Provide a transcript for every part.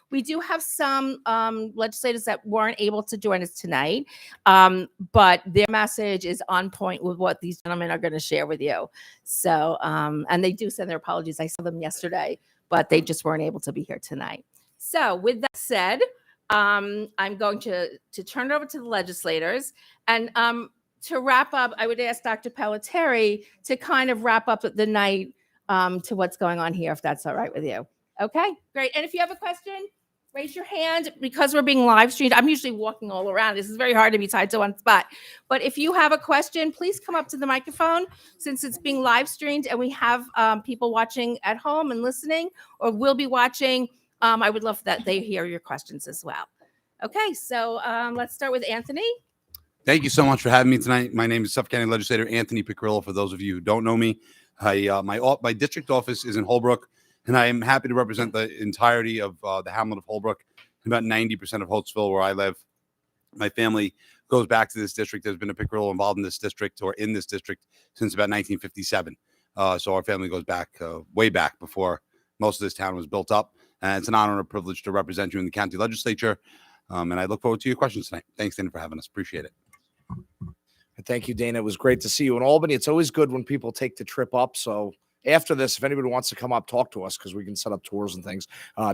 We do have some legislators that weren't able to join us tonight, but their message is on point with what these gentlemen are going to share with you. So, and they do send their apologies. I saw them yesterday, but they just weren't able to be here tonight. So with that said, I'm going to turn it over to the legislators. And to wrap up, I would ask Dr. Pelletieri to kind of wrap up the night to what's going on here, if that's all right with you. Okay, great. And if you have a question, raise your hand. Because we're being live streamed, I'm usually walking all around. This is very hard to be tied to one spot. But if you have a question, please come up to the microphone, since it's being live streamed and we have people watching at home and listening, or will be watching. I would love that they hear your questions as well. Okay, so let's start with Anthony. Thank you so much for having me tonight. My name is Suffolk County Legislator Anthony Piccirillo. For those of you who don't know me, my district office is in Holbrook, and I am happy to represent the entirety of the hamlet of Holbrook, about 90% of Holtzville, where I live. My family goes back to this district. There's been a Piccirillo involved in this district or in this district since about 1957. So our family goes back way back before most of this town was built up. And it's an honor and a privilege to represent you in the county legislature. And I look forward to your questions tonight. Thanks, Dana, for having us. Appreciate it. Thank you, Dana. It was great to see you in Albany. It's always good when people take the trip up. So after this, if anybody wants to come up, talk to us, because we can set up tours and things.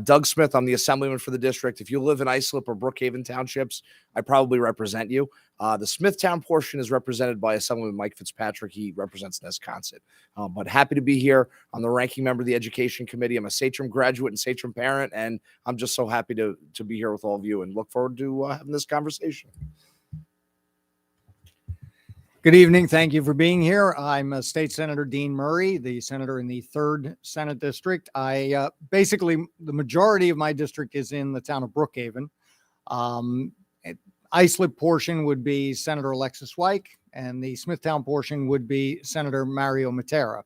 Doug Smith, I'm the assemblyman for the district. If you live in Islip or Brookhaven townships, I probably represent you. The Smithtown portion is represented by Assemblyman Mike Fitzpatrick. He represents Nesconset. But happy to be here. I'm the ranking member of the Education Committee. I'm a Sachem graduate and Sachem parent, and I'm just so happy to be here with all of you and look forward to having this conversation. Good evening. Thank you for being here. I'm State Senator Dean Murray, the senator in the 3rd Senate District. Basically, the majority of my district is in the town of Brookhaven. Islip portion would be Senator Alexis Wyke, and the Smithtown portion would be Senator Mario Matera.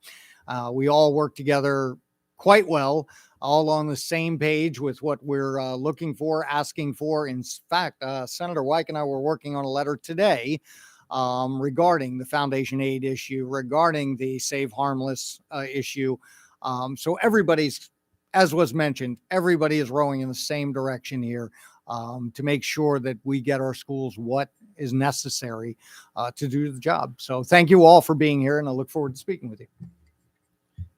We all work together quite well, all on the same page with what we're looking for, asking for. In fact, Senator Wyke and I were working on a letter today regarding the foundation aid issue, regarding the Save Harmless issue. So everybody's, as was mentioned, everybody is rowing in the same direction here to make sure that we get our schools what is necessary to do the job. So thank you all for being here, and I look forward to speaking with you.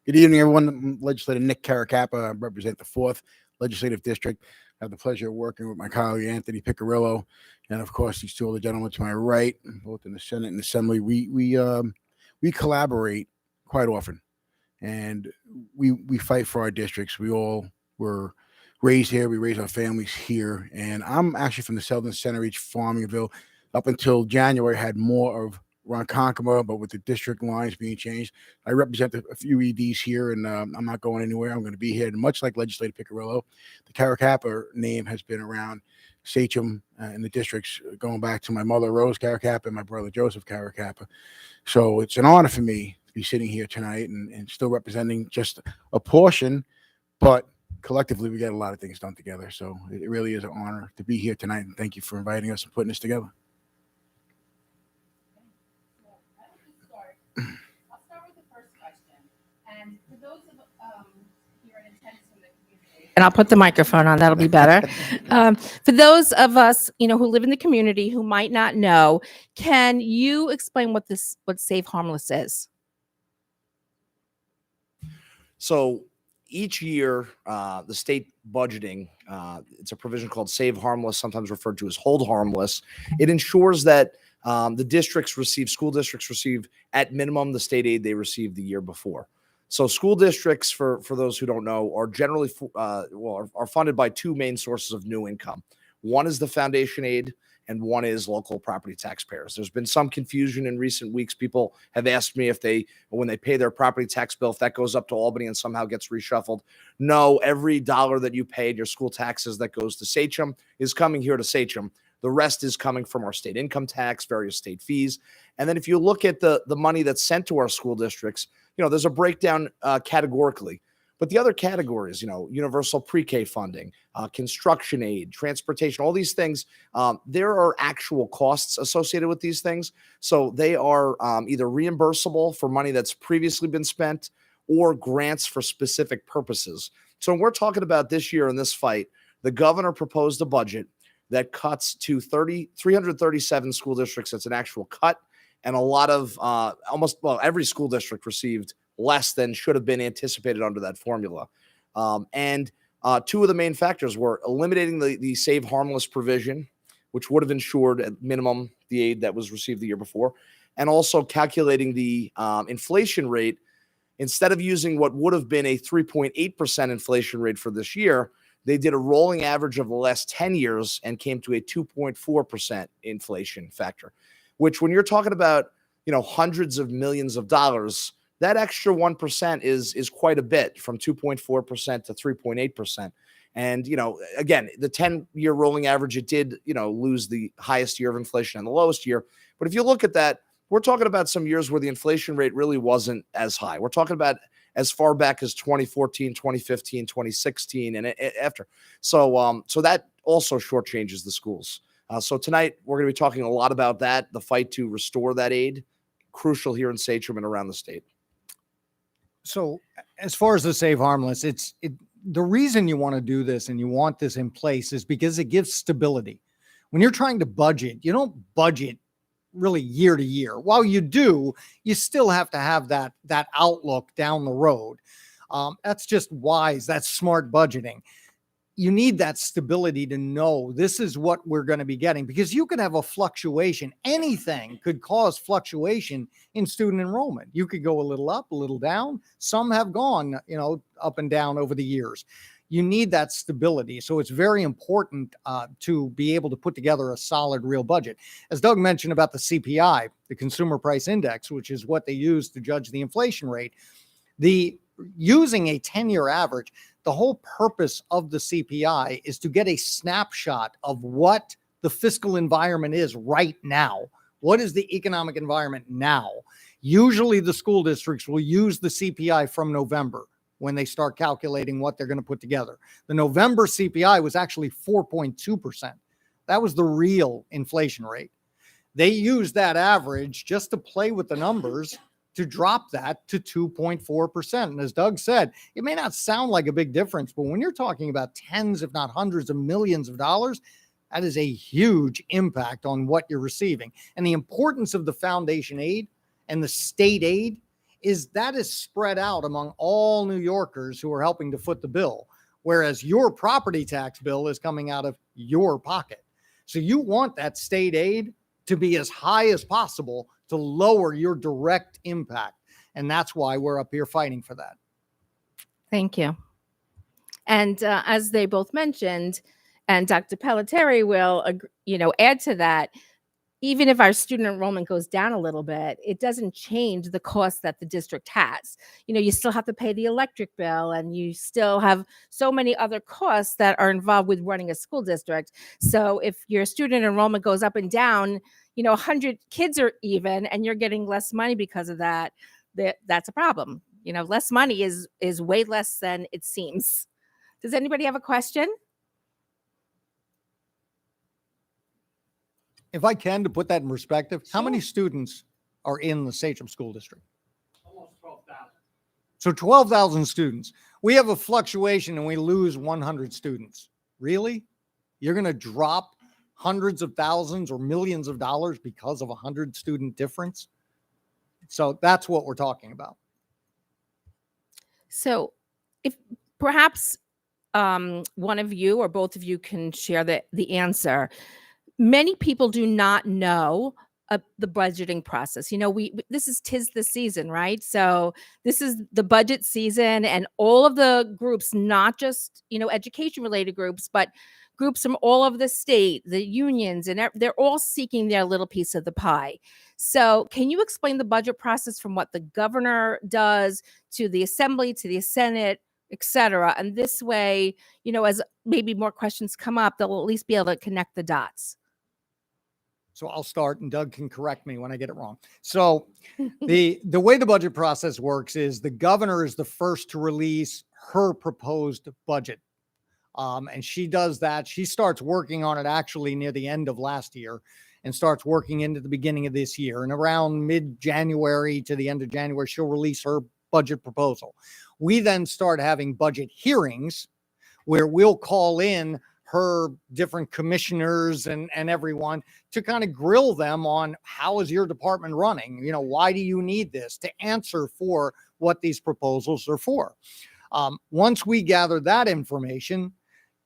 Good evening, everyone. Legislator Nick Caracappa. I represent the 4th Legislative District. I have the pleasure of working with my colleague Anthony Piccirillo, and of course these two other gentlemen to my right, both in the Senate and Assembly. We collaborate quite often, and we fight for our districts. We all were raised here. We raised our families here, and I'm actually from the Southern Center East, Farmingville. Up until January, I had more of Ronkonkoma, but with the district lines being changed, I represent a few EDs here, and I'm not going anywhere. I'm going to be here. And much like Legislator Piccirillo, the Caracappa name has been around Sachem in the districts going back to my mother, Rose Caracappa, and my brother, Joseph Caracappa. So it's an honor for me to be sitting here tonight and still representing just a portion, but collectively we get a lot of things done together. So it really is an honor to be here tonight, and thank you for inviting us and putting this together. I'll start with the first question. And for those of here in attendance from the community, and I'll put the microphone on, that'll be better. For those of us, who live in the community who might not know, can you explain what Save Harmless is? So each year, the state budgeting, it's a provision called Save Harmless, sometimes referred to as Hold Harmless. It ensures that school districts receive at minimum the state aid they received the year before. So school districts, for those who don't know, are generally are funded by two main sources of new income. One is the foundation aid, and one is local property taxpayers. There's been some confusion in recent weeks. People have asked me when they pay their property tax bill, if that goes up to Albany and somehow gets reshuffled. No, every dollar that you pay in your school taxes that goes to Sachem is coming here to Sachem. The rest is coming from our state income tax, various state fees. And then if you look at the money that's sent to our school districts, there's a breakdown categorically. But the other categories, universal pre-K funding, construction aid, transportation, all these things, there are actual costs associated with these things. So they are either reimbursable for money that's previously been spent or grants for specific purposes. So when we're talking about this year in this fight, The governor proposed a budget that cuts to 337 school districts. That's an actual cut. And a lot of every school district received less than should have been anticipated under that formula. And two of the main factors were eliminating the save harmless provision, which would have ensured at minimum the aid that was received the year before, and also calculating the inflation rate. Instead of using what would have been a 3.8% inflation rate for this year, they did a rolling average of the last 10 years and came to a 2.4% inflation factor, which when you're talking about, hundreds of millions of dollars, that extra 1% is quite a bit, from 2.4% to 3.8%. And, again, the 10-year rolling average, it did, lose the highest year of inflation and the lowest year. But if you look at that, we're talking about some years where the inflation rate really wasn't as high. We're talking about as far back as 2014, 2015, 2016, and after. So that also shortchanges the schools. So tonight, we're going to be talking a lot about that, the fight to restore that aid, crucial here in Sachem and around the state. So as far as the save harmless, the reason you want to do this and you want this in place is because it gives stability. When you're trying to budget, you don't budget really year to year. While you do, you still have to have that outlook down the road. That's just wise. That's smart budgeting. You need that stability to know this is what we're going to be getting, because you could have a fluctuation. Anything could cause fluctuation in student enrollment. You could go a little up, a little down. Some have gone, up and down over the years. You need that stability. So it's very important to be able to put together a solid, real budget. As Doug mentioned about the CPI, the Consumer Price Index, which is what they use to judge the inflation rate, using a 10-year average, the whole purpose of the CPI is to get a snapshot of what the fiscal environment is right now. What is the economic environment now? Usually the school districts will use the CPI from November when they start calculating what they're going to put together. The November CPI was actually 4.2%. That was the real inflation rate. They used that average just to play with the numbers to drop that to 2.4%. And as Doug said, it may not sound like a big difference, but when you're talking about tens, if not hundreds of millions of dollars, that is a huge impact on what you're receiving. And the importance of the foundation aid and the state aid is that is spread out among all New Yorkers who are helping to foot the bill, whereas your property tax bill is coming out of your pocket. So you want that state aid to be as high as possible to lower your direct impact. And that's why we're up here fighting for that. Thank you. And as they both mentioned, and Dr. Pelletieri will, add to that, even if our student enrollment goes down a little bit, it doesn't change the cost that the district has. You still have to pay the electric bill, and you still have so many other costs that are involved with running a school district. So if your student enrollment goes up and down, 100 kids are even, and you're getting less money because of that, that's a problem. Less money is way less than it seems. Does anybody have a question? If I can, to put that in perspective, how many students are in the Sachem School District? Almost 12,000. So 12,000 students. We have a fluctuation and we lose 100 students. Really? You're going to drop hundreds of thousands or millions of dollars because of 100 student difference? So that's what we're talking about. So if perhaps one of you or both of you can share the answer. Many people do not know the budgeting process. This is 'tis the season, right? So this is the budget season, and all of the groups, not just, education related groups, but groups from all over the state, the unions, and they're all seeking their little piece of the pie. So can you explain the budget process from what the governor does to the assembly, to the Senate, et cetera? And this way, as maybe more questions come up, they'll at least be able to connect the dots. So I'll start and Doug can correct me when I get it wrong. So the way the budget process works is the governor is the first to release her proposed budget. And she does that. She starts working on it actually near the end of last year and starts working into the beginning of this year. And around mid-January to the end of January, she'll release her budget proposal. We then start having budget hearings where we'll call in her different commissioners and everyone to kind of grill them on how is your department running? You know, why do you need this, to answer for what these proposals are for? Once we gather that information,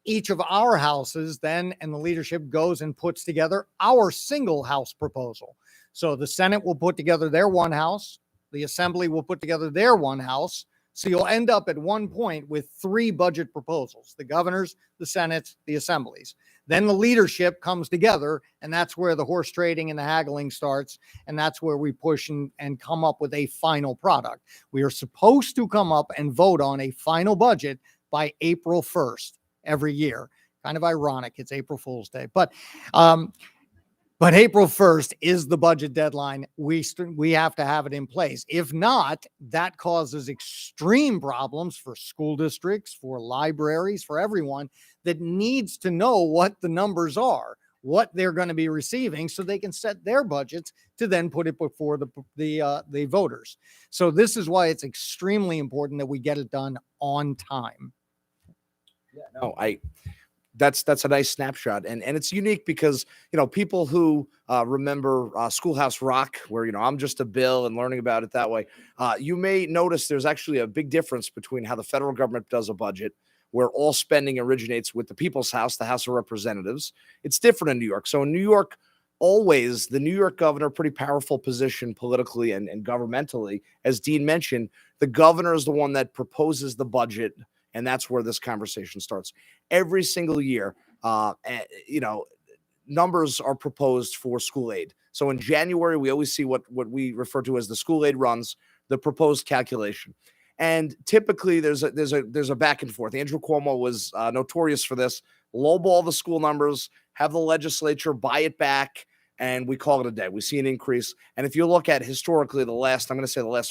each of our houses then and the leadership goes and puts together our single house proposal. So the Senate will put together their one house, the Assembly will put together their one house. So you'll end up at one point with 3 budget proposals: the governor's, the Senate's, the Assembly's. Then the leadership comes together, and that's where the horse trading and the haggling starts. And that's where we push and come up with a final product. We are supposed to come up and vote on a final budget by April 1st every year. Kind of ironic. It's April Fool's Day, but April 1st is the budget deadline. We have to have it in place. If not, that causes extreme problems for school districts, for libraries, for everyone that needs to know what the numbers are, what they're going to be receiving, so they can set their budgets to then put it before the voters. So this is why it's extremely important that we get it done on time. Yeah, no, that's a nice snapshot, and it's unique because, you know, people who remember Schoolhouse Rock, where, you know, I'm just a bill, and learning about it that way, you may notice there's actually a big difference between how the federal government does a budget, where all spending originates with the People's House, the House of Representatives. It's different in New York. So in New York, always the New York governor, pretty powerful position politically and governmentally. As Dean mentioned, the governor is the one that proposes the budget, and that's where this conversation starts. Every single year, you know, numbers are proposed for school aid. So in January, we always see what we refer to as the school aid runs, the proposed calculation. And typically there's a back and forth. Andrew Cuomo was notorious for this: lowball the school numbers, have the legislature buy it back, and we call it a day. We see an increase. And if you look at historically the last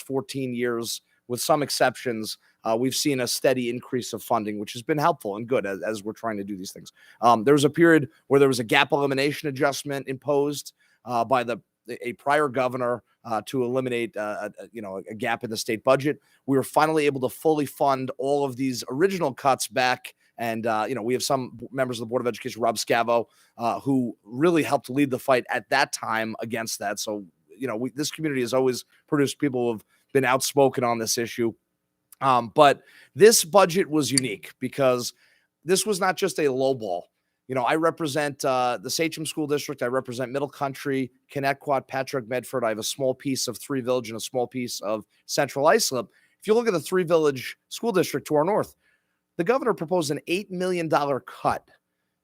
14 years, with some exceptions, we've seen a steady increase of funding, which has been helpful and good as we're trying to do these things. There was a period where there was a gap elimination adjustment imposed by a prior governor to eliminate a gap in the state budget. We were finally able to fully fund all of these original cuts back. And, we have some members of the Board of Education, Rob Scavo, who really helped lead the fight at that time against that. So, this community has always produced people who have been outspoken on this issue. But this budget was unique because this was not just a low ball. I represent the Sachem School District. I represent Middle Country, Connecticut, Patrick, Medford. I have a small piece of Three Village and a small piece of Central Islip. If you look at the Three Village School District to our north, the governor proposed an $8 million cut.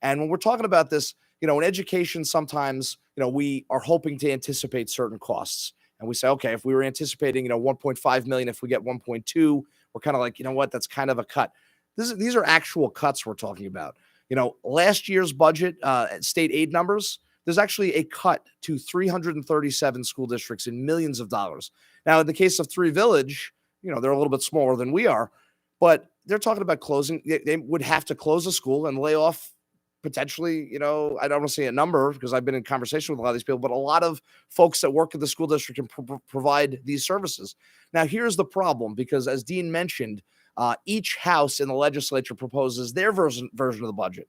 And when we're talking about this, in education, sometimes, we are hoping to anticipate certain costs. And we say, okay, if we were anticipating, 1.5 million, if we get 1.2, we're kind of like, that's kind of a cut. These are actual cuts we're talking about. Last year's budget, state aid numbers, there's actually a cut to 337 school districts in millions of dollars. Now, in the case of Three Village, they're a little bit smaller than we are, but they're talking about closing. They would have to close a school and lay off potentially, I don't want to say a number because I've been in conversation with a lot of these people, but a lot of folks that work at the school district and provide these services. Now, here's the problem, because as Dean mentioned, each house in the legislature proposes their version of the budget.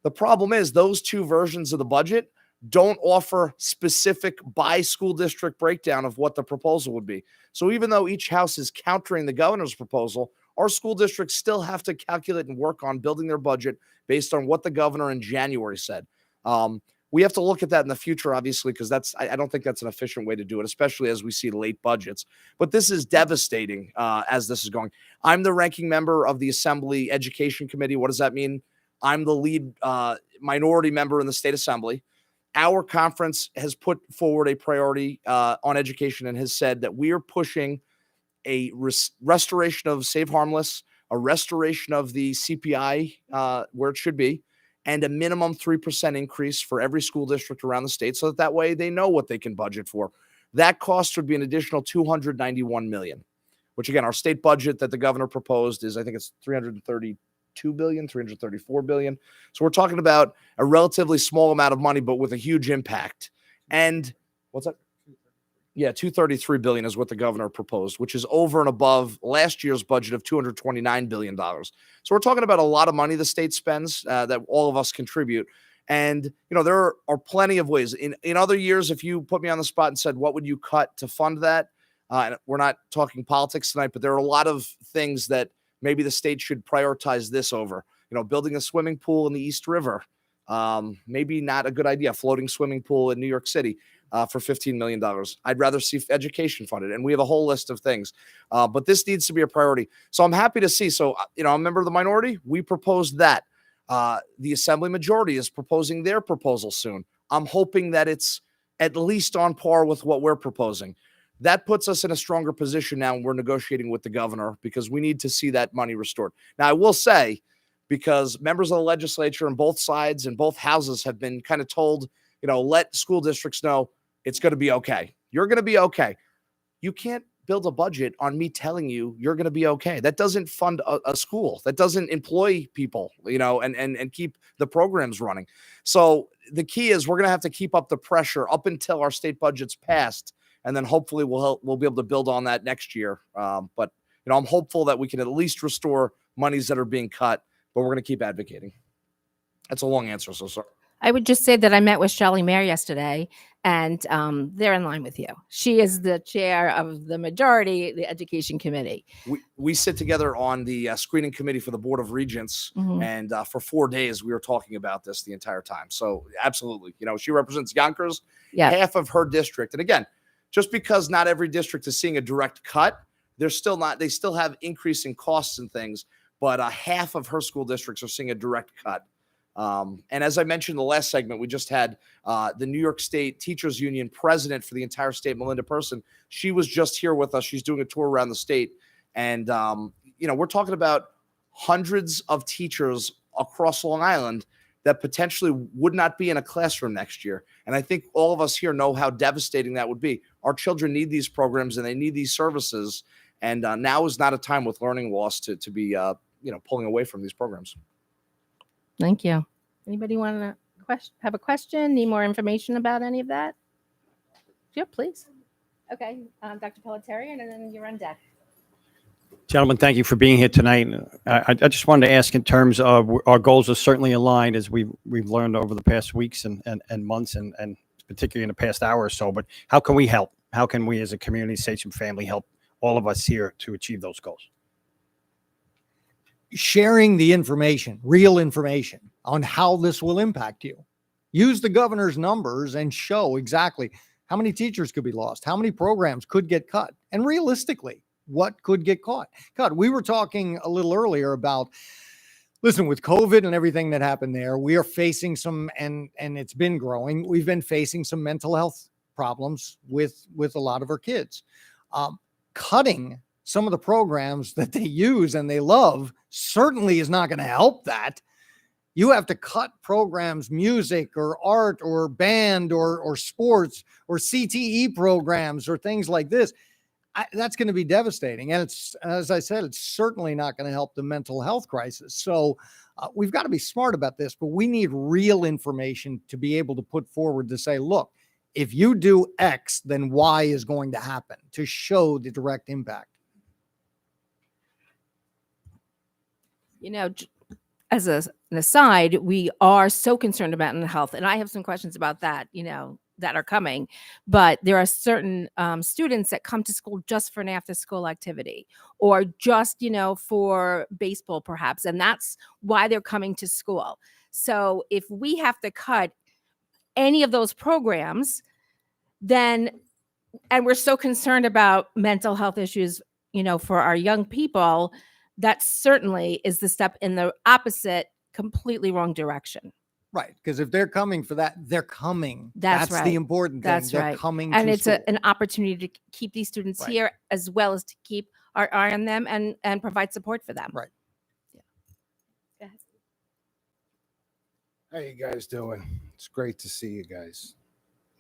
The problem is those two versions of the budget don't offer specific by school district breakdown of what the proposal would be. So even though each house is countering the governor's proposal, our school districts still have to calculate and work on building their budget based on what the governor in January said. We have to look at that in the future, obviously, because I don't think that's an efficient way to do it, especially as we see late budgets. But this is devastating as this is going. I'm the ranking member of the Assembly Education Committee. What does that mean? I'm the lead minority member in the state assembly. Our conference has put forward a priority on education and has said that we are pushing a restoration of Save Harmless, a restoration of the CPI where it should be, and a minimum 3% increase for every school district around the state, so that way they know what they can budget for. That cost would be an additional $291 million, which again, our state budget that the governor proposed is, I think it's $332 billion, $334 billion. So we're talking about a relatively small amount of money, but with a huge impact. And what's that? Yeah, 233 billion is what the governor proposed, which is over and above last year's budget of 229 billion dollars. So we're talking about a lot of money the state spends that all of us contribute. And there are plenty of ways. In other years, if you put me on the spot and said, what would you cut to fund that? And we're not talking politics tonight, but there are a lot of things that maybe the state should prioritize this over. Building a swimming pool in the East River, maybe not a good idea. Floating swimming pool in New York City for $15 million. I'd rather see education funded. And we have a whole list of things. But this needs to be a priority. So I'm happy to see. So, I'm a member of the minority. We proposed that. The Assembly majority is proposing their proposal soon. I'm hoping that it's at least on par with what we're proposing. That puts us in a stronger position now when we're negotiating with the governor, because we need to see that money restored. Now, I will say, because members of the legislature on both sides and both houses have been kind of told, let school districts know it's going to be okay. You're going to be okay. You can't build a budget on me telling you you're going to be okay. That doesn't fund a school. That doesn't employ people, and keep the programs running. So the key is we're going to have to keep up the pressure up until our state budget's passed. And then hopefully we'll be able to build on that next year. But I'm hopeful that we can at least restore monies that are being cut, but we're going to keep advocating. That's a long answer. So sorry. I would just say that I met with Shelley Mayer yesterday, and they're in line with you. She is the chair of the majority, the education committee. We sit together on the screening committee for the Board of Regents, and for 4 days we were talking about this the entire time. So absolutely, she represents Yonkers, half of her district. And again, just because not every district is seeing a direct cut, they still have increasing costs and things, but half of her school districts are seeing a direct cut. And as I mentioned in the last segment, we just had the New York State Teachers Union president for the entire state, Melinda Person. She was just here with us. She's doing a tour around the state. And, we're talking about hundreds of teachers across Long Island that potentially would not be in a classroom next year. And I think all of us here know how devastating that would be. Our children need these programs and they need these services. And now is not a time with learning loss to be, pulling away from these programs. Thank you. Anybody want to have a question? Need more information about any of that? Yeah, please. Okay, Dr. Pelletier, and then you're on deck. Gentlemen, thank you for being here tonight. I just wanted to ask, in terms of our goals are certainly aligned, as we've learned over the past weeks and months, and particularly in the past hour or so. But how can we help? How can we as a community, Sachem family, help all of us here to achieve those goals? Sharing the information, real information on how this will impact you. Use the governor's numbers and show exactly how many teachers could be lost, how many programs could get cut, and realistically, what could get cut. We were talking a little earlier about, listen, with COVID and everything that happened there, we are facing some, and it's been growing, we've been facing some mental health problems with a lot of our kids. Cutting some of the programs that they use and they love certainly is not going to help that. You have to cut programs, music or art or band or sports or CTE programs or things like this. That's going to be devastating. And it's, as I said, it's certainly not going to help the mental health crisis. So we've got to be smart about this, but we need real information to be able to put forward to say, look, if you do X, then Y is going to happen, to show the direct impact. As an aside, we are so concerned about mental health, and I have some questions about that, that are coming. But there are certain students that come to school just for an after-school activity, or just, for baseball, perhaps, and that's why they're coming to school. So if we have to cut any of those programs, and we're so concerned about mental health issues, for our young people, that certainly is the step in the opposite, completely wrong direction. Right. Because if they're coming for that, they're coming. That's right. The important thing. That's they're right. Coming and to it's school. an opportunity to keep these students Right. here, as well as to keep our eye on them and provide support for them. Right. Yeah. Go ahead. How you guys doing? It's great to see you guys.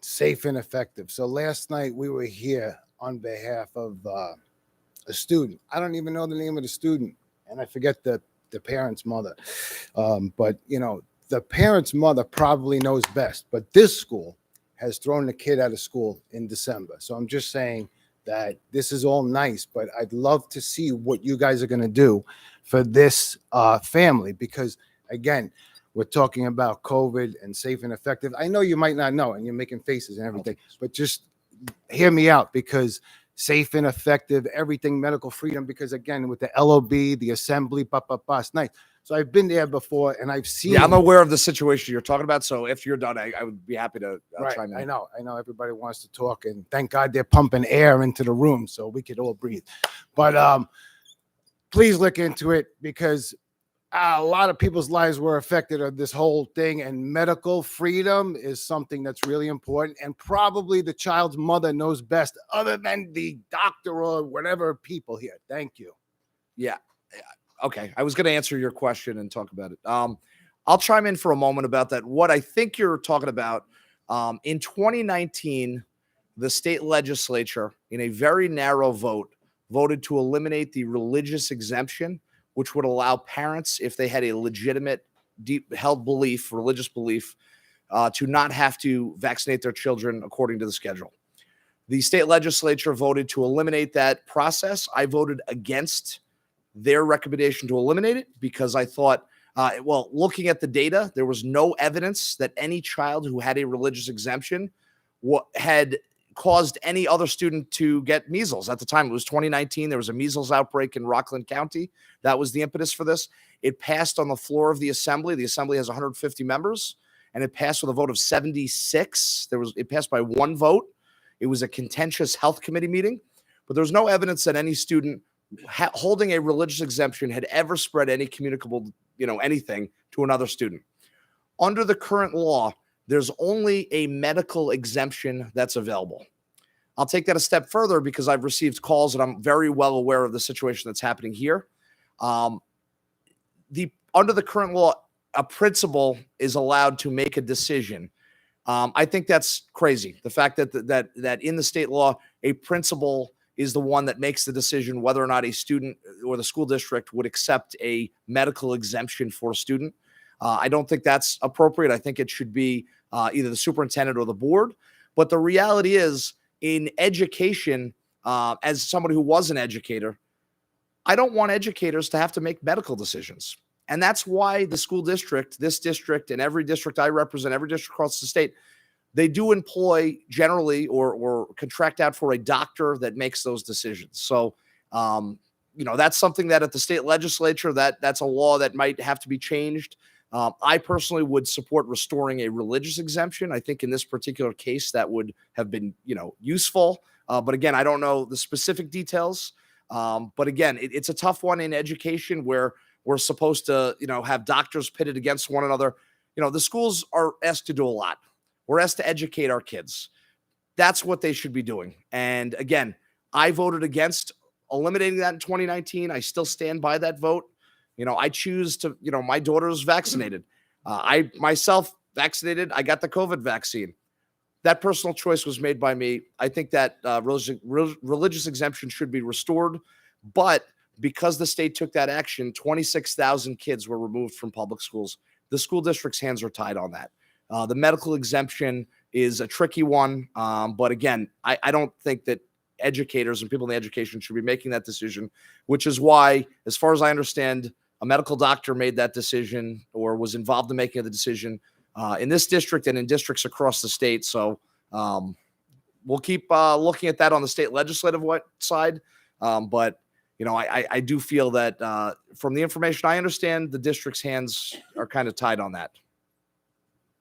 Safe and effective. So last night we were here on behalf of a student. I don't even know the name of the student, and I forget the parent's mother. But the parent's mother probably knows best. But this school has thrown the kid out of school in December. So I'm just saying that this is all nice, but I'd love to see what you guys are going to do for this family, because again, we're talking about COVID and safe and effective. I know you might not know, and you're making faces and everything, but just hear me out, because safe and effective, everything, medical freedom, because again, with the LOB, the assembly, it's nice. So I've been there before, and I've seen. Yeah, I'm aware of the situation you're talking about. So if you're done, I would be happy to Right, chime in. I know everybody wants to talk, and thank God they're pumping air into the room so we could all breathe. But please look into it, because a lot of people's lives were affected of this whole thing, and medical freedom is something that's really important, and probably the child's mother knows best, other than the doctor or whatever people here. Thank you. Yeah. Okay. I was going to answer your question and talk about it. I'll chime in for a moment about that. What I think you're talking about, in 2019, the state legislature, in a very narrow vote, voted to eliminate the religious exemption, which would allow parents, if they had a legitimate, deep held belief, religious belief, to not have to vaccinate their children according to the schedule. The state legislature voted to eliminate that process. I voted against their recommendation to eliminate it because I thought, looking at the data, there was no evidence that any child who had a religious exemption had caused any other student to get measles. At the time, it was 2019. There was a measles outbreak in Rockland County. That was the impetus for this. It passed on the floor of the assembly. The assembly has 150 members, and it passed with a vote of 76. It passed by one vote. It was a contentious health committee meeting, but there was no evidence that any student holding a religious exemption had ever spread any communicable, anything to another student. Under the current law, there's only a medical exemption that's available. I'll take that a step further because I've received calls and I'm very well aware of the situation that's happening here. Under the current law, a principal is allowed to make a decision. I think that's crazy. The fact that in the state law, a principal is the one that makes the decision whether or not a student or the school district would accept a medical exemption for a student. I don't think that's appropriate. I think it should be either the superintendent or the board. But the reality is, in education, as somebody who was an educator, I don't want educators to have to make medical decisions. And that's why the school district, this district, and every district I represent, every district across the state, they do employ generally or contract out for a doctor that makes those decisions. So, that's something that at the state legislature, that's a law that might have to be changed. I personally would support restoring a religious exemption. I think in this particular case that would have been, useful. But again, I don't know the specific details. But again, it's a tough one in education where we're supposed to, have doctors pitted against one another. The schools are asked to do a lot. We're asked to educate our kids. That's what they should be doing. And again, I voted against eliminating that in 2019. I still stand by that vote. I choose to, my daughter's vaccinated. I myself vaccinated. I got the COVID vaccine. That personal choice was made by me. I think that religious exemption should be restored. But because the state took that action, 26,000 kids were removed from public schools. The school district's hands are tied on that. The medical exemption is a tricky one. But again, I don't think that educators and people in the education should be making that decision, which is why, as far as I understand, a medical doctor made that decision or was involved in making the decision in this district and in districts across the state. So we'll keep looking at that on the state legislative side. But I do feel that from the information I understand, the district's hands are kind of tied on that.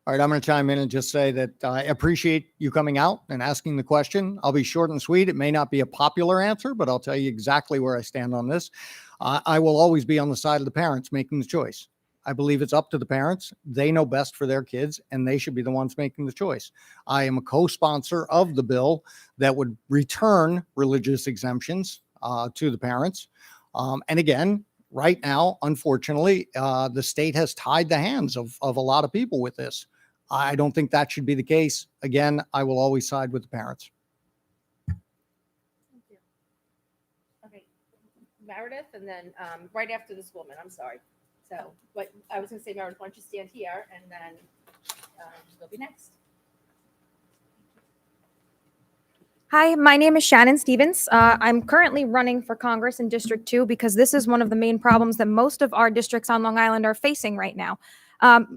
All right, I'm going to chime in and just say that I appreciate you coming out and asking the question. I'll be short and sweet. It may not be a popular answer, but I'll tell you exactly where I stand on this. I will always be on the side of the parents making the choice. I believe it's up to the parents. They know best for their kids, and they should be the ones making the choice. I am a co-sponsor of the bill that would return religious exemptions to the parents. And again, right now, unfortunately, the state has tied the hands of a lot of people with this. I don't think that should be the case. Again, I will always side with the parents. Thank you. Okay, Meredith, and then right after this woman. I'm sorry. So, but I was going to say, Meredith, why don't you stand here, and then you'll be next. Hi, my name is Shannon Stevens. I'm currently running for Congress in District 2 because this is one of the main problems that most of our districts on Long Island are facing right now.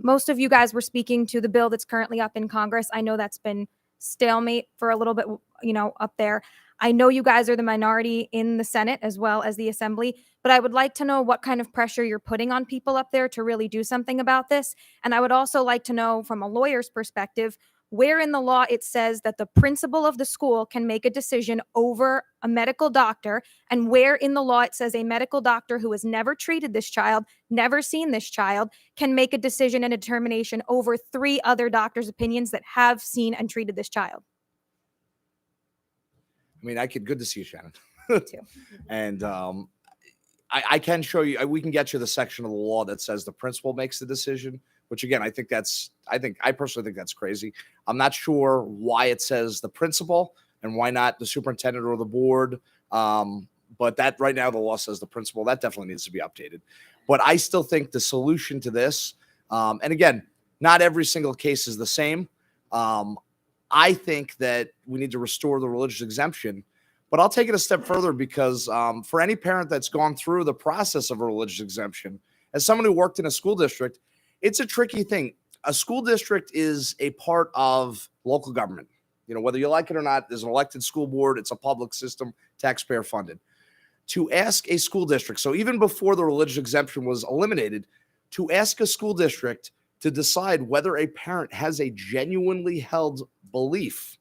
Most of you guys were speaking to the bill that's currently up in Congress. I know that's been stalemate for a little bit, up there. I know you guys are the minority in the Senate as well as the Assembly, but I would like to know what kind of pressure you're putting on people up there to really do something about this. And I would also like to know, from a lawyer's perspective, where in the law it says that the principal of the school can make a decision over a medical doctor, and where in the law it says a medical doctor who has never treated this child, never seen this child, can make a decision and a determination over 3 other doctors' opinions that have seen and treated this child. I mean, good to see you, Shannon. Too. And I can show you, we can get you the section of the law that says the principal makes the decision, which again, I personally think that's crazy. I'm not sure why it says the principal and why not the superintendent or the board. But that right now, the law says the principal. That definitely needs to be updated. But I still think the solution to this, and again, not every single case is the same. I think that we need to restore the religious exemption. But I'll take it a step further because for any parent that's gone through the process of a religious exemption, as someone who worked in a school district, it's a tricky thing. A school district is a part of local government. Whether you like it or not, there's an elected school board. It's a public system, taxpayer funded. To ask a school district, so even before the religious exemption was eliminated, to ask a school district to decide whether a parent has a genuinely held belief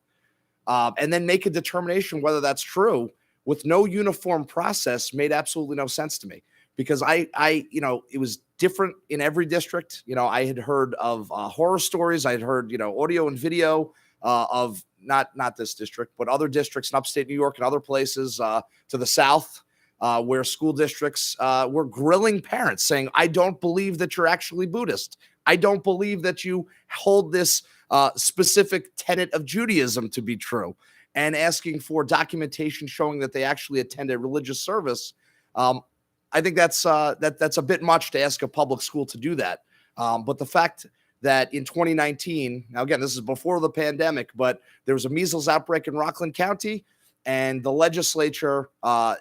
and then make a determination whether that's true with no uniform process made absolutely no sense to me. Because it was different in every district. I had heard of horror stories. I had heard, audio and video of not this district, but other districts in upstate New York and other places to the south where school districts were grilling parents saying, I don't believe that you're actually Buddhist. I don't believe that you hold this specific tenet of Judaism to be true, and asking for documentation showing that they actually attend a religious service. I think that's a bit much to ask a public school to do that. But the fact that in 2019, now again, this is before the pandemic, but there was a measles outbreak in Rockland County, and the legislature, by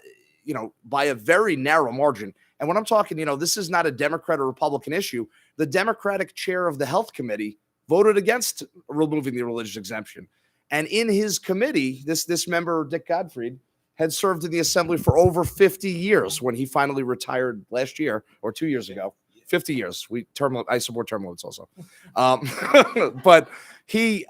a very narrow margin. And when I'm talking, this is not a Democrat or Republican issue. The Democratic chair of the health committee voted against removing the religious exemption. And in his committee, this member, Dick Godfrey, had served in the assembly for over 50 years when he finally retired last year or 2 years ago. 50 years. I support term limits also. But he,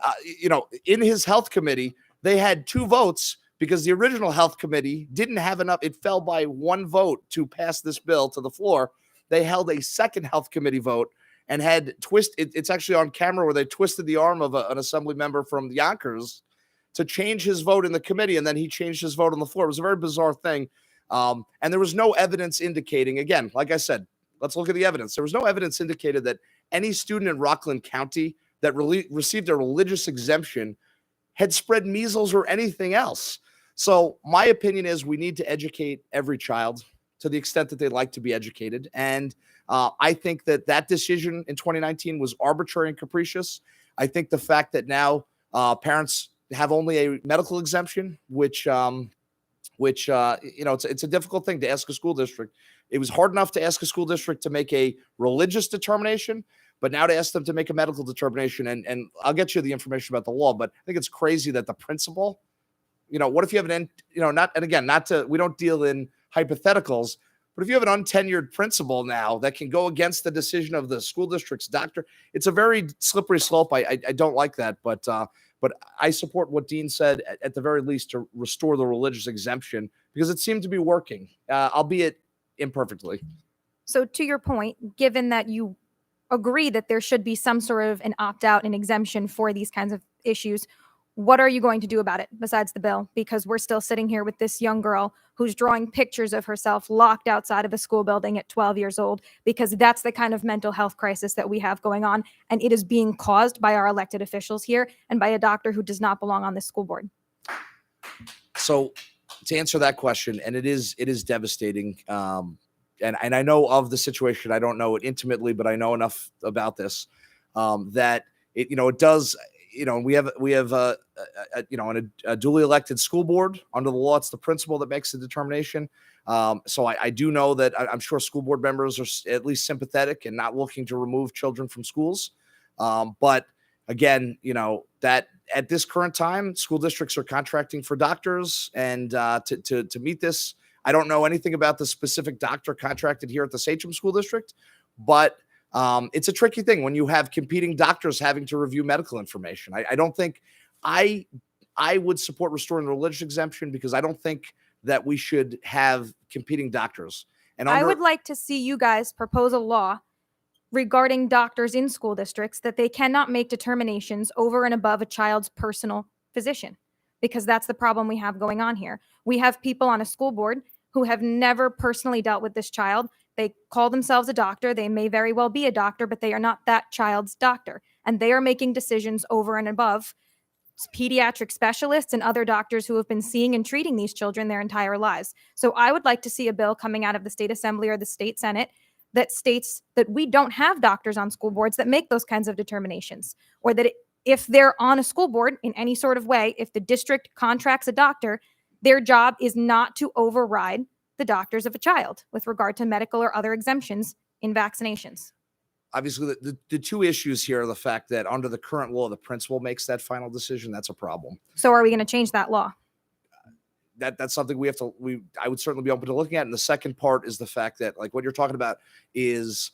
in his health committee, they had 2 votes because the original health committee didn't have enough. It fell by 1 vote to pass this bill to the floor. They held a second health committee vote and had it's actually on camera where they twisted the arm of an assembly member from Yonkers to change his vote in the committee, and then he changed his vote on the floor. It was a very bizarre thing. And there was no evidence indicating, again, like I said, let's look at the evidence. There was no evidence indicated that any student in Rockland County that received a religious exemption had spread measles or anything else. So my opinion is we need to educate every child to the extent that they'd like to be educated. And I think that decision in 2019 was arbitrary and capricious. I think the fact that now parents have only a medical exemption, which it's a difficult thing to ask a school district. It was hard enough to ask a school district to make a religious determination, but now to ask them to make a medical determination. And I'll get you the information about the law, but I think it's crazy that the principal, what if you have we don't deal in hypotheticals, but if you have an untenured principal now that can go against the decision of the school district's doctor, it's a very slippery slope. I don't like that, but I support what Dean said at the very least to restore the religious exemption because it seemed to be working, albeit imperfectly. So to your point, given that you agree that there should be some sort of an opt-out and exemption for these kinds of issues, what are you going to do about it besides the bill? Because we're still sitting here with this young girl who's drawing pictures of herself locked outside of a school building at 12 years old, because that's the kind of mental health crisis that we have going on. And it is being caused by our elected officials here and by a doctor who does not belong on this school board. So to answer that question, and it is devastating. And I know of the situation. I don't know it intimately, but I know enough about this that it does. we have a duly elected school board. Under the law, it's the principal that makes the determination. So I do know that I'm sure school board members are at least sympathetic and not looking to remove children from schools. But again, that at this current time, school districts are contracting for doctors, and to meet this, I don't know anything about the specific doctor contracted here at the Sachem School District, but it's a tricky thing when you have competing doctors having to review medical information. I don't think I would support restoring the religious exemption, because I don't think that we should have competing doctors. And I would like to see you guys propose a law regarding doctors in school districts that they cannot make determinations over and above a child's personal physician, because that's the problem we have going on here. We have people on a school board who have never personally dealt with this child. They call themselves a doctor. They may very well be a doctor, but they are not that child's doctor. And they are making decisions over and above pediatric specialists and other doctors who have been seeing and treating these children their entire lives. So I would like to see a bill coming out of the state assembly or the state senate that states that we don't have doctors on school boards that make those kinds of determinations, or that if they're on a school board in any sort of way, if the district contracts a doctor, their job is not to override the doctors of a child with regard to medical or other exemptions in vaccinations. Obviously, the two issues here are the fact that under the current law, the principal makes that final decision. That's a problem. So are we going to change that law? That's something I would certainly be open to looking at. And the second part is the fact that, like, what you're talking about is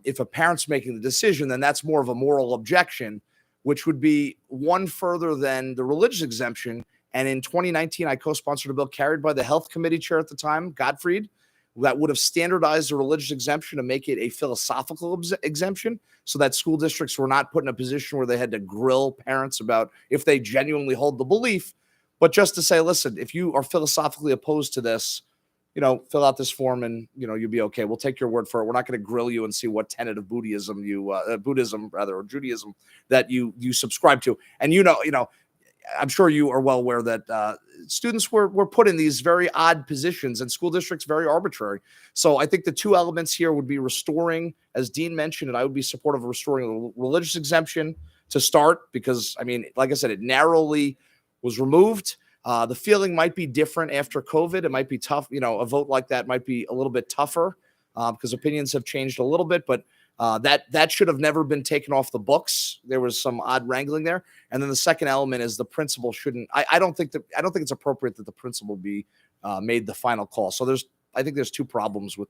if a parent's making the decision, then that's more of a moral objection, which would be one further than the religious exemption. And in 2019, I co-sponsored a bill carried by the health committee chair at the time, Gottfried, that would have standardized the religious exemption to make it a philosophical exemption, so that school districts were not put in a position where they had to grill parents about if they genuinely hold the belief, but just to say, listen, if you are philosophically opposed to this, fill out this form and, you'll be okay. We'll take your word for it. We're not going to grill you and see what tenet of Buddhism or Judaism that you subscribe to. And, I'm sure you are well aware that students were put in these very odd positions, and school districts very arbitrary. So I think the two elements here would be restoring, as Dean mentioned, and I would be supportive of restoring the religious exemption to start, because, like I said, it narrowly was removed. The feeling might be different after COVID. It might be tough. A vote like that might be a little bit tougher because opinions have changed a little bit, but that should have never been taken off the books. There was some odd wrangling there. And then the second element is the principal shouldn't. I don't think it's appropriate that the principal be made the final call. So I think there's two problems with.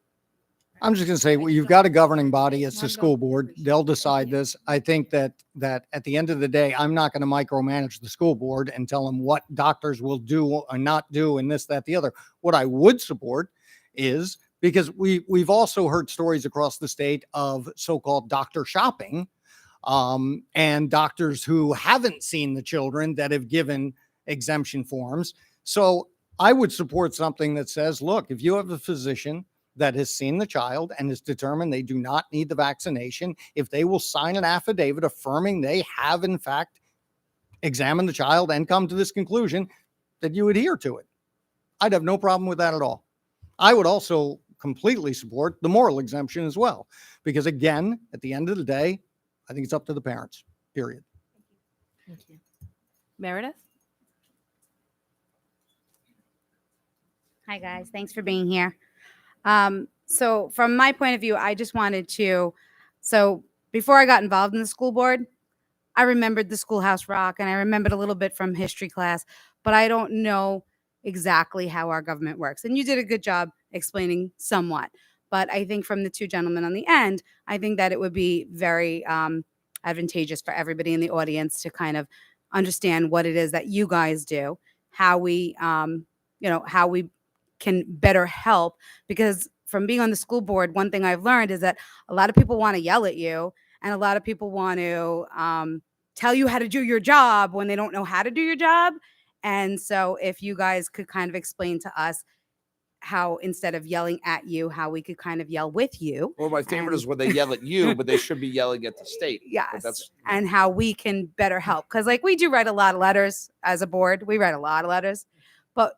I'm just going to say, well, you've got a governing body. It's the school board. They'll decide this. I think that at the end of the day, I'm not going to micromanage the school board and tell them what doctors will do or not do and this, that, the other. What I would support is, because we've also heard stories across the state of so-called doctor shopping, and doctors who haven't seen the children that have given exemption forms. So I would support something that says, look, if you have a physician that has seen the child and is determined they do not need the vaccination, if they will sign an affidavit affirming they have in fact examined the child and come to this conclusion, that you adhere to it. I'd have no problem with that at all. I would also completely support the moral exemption as well, because again, at the end of the day, I think it's up to the parents, period. Thank you. Meredith? Hi, guys. Thanks for being here. So from my point of view, I just wanted to, so before I got involved in the school board, I remembered the Schoolhouse Rock and I remembered a little bit from history class, but I don't know exactly how our government works. And you did a good job explaining somewhat. But I think from the two gentlemen on the end, I think that it would be very advantageous for everybody in the audience to kind of understand what it is that you guys do, how we, how we can better help. Because from being on the school board, one thing I've learned is that a lot of people want to yell at you, and a lot of people want to tell you how to do your job when they don't know how to do your job. And so if you guys could kind of explain to us how, instead of yelling at you, how we could kind of yell with you. Well, my favorite is when they yell at you, but they should be yelling at the state. Yes. And how we can better help. Because like we do write a lot of letters as a board. We write a lot of letters. But,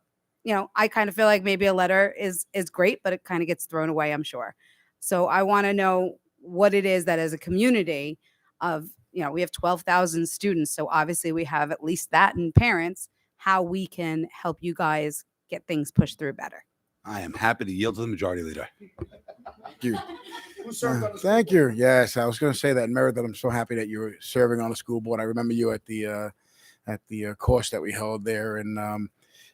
I kind of feel like maybe a letter is great, but it kind of gets thrown away, I'm sure. So I want to know what it is that as a community of we have 12,000 students. So obviously we have at least that in parents, how we can help you guys get things pushed through better. I am happy to yield to the majority leader. Thank you. Thank you. Yes, I was going to say that in merit that I'm so happy that you're serving on the school board. I remember you at the course that we held there, and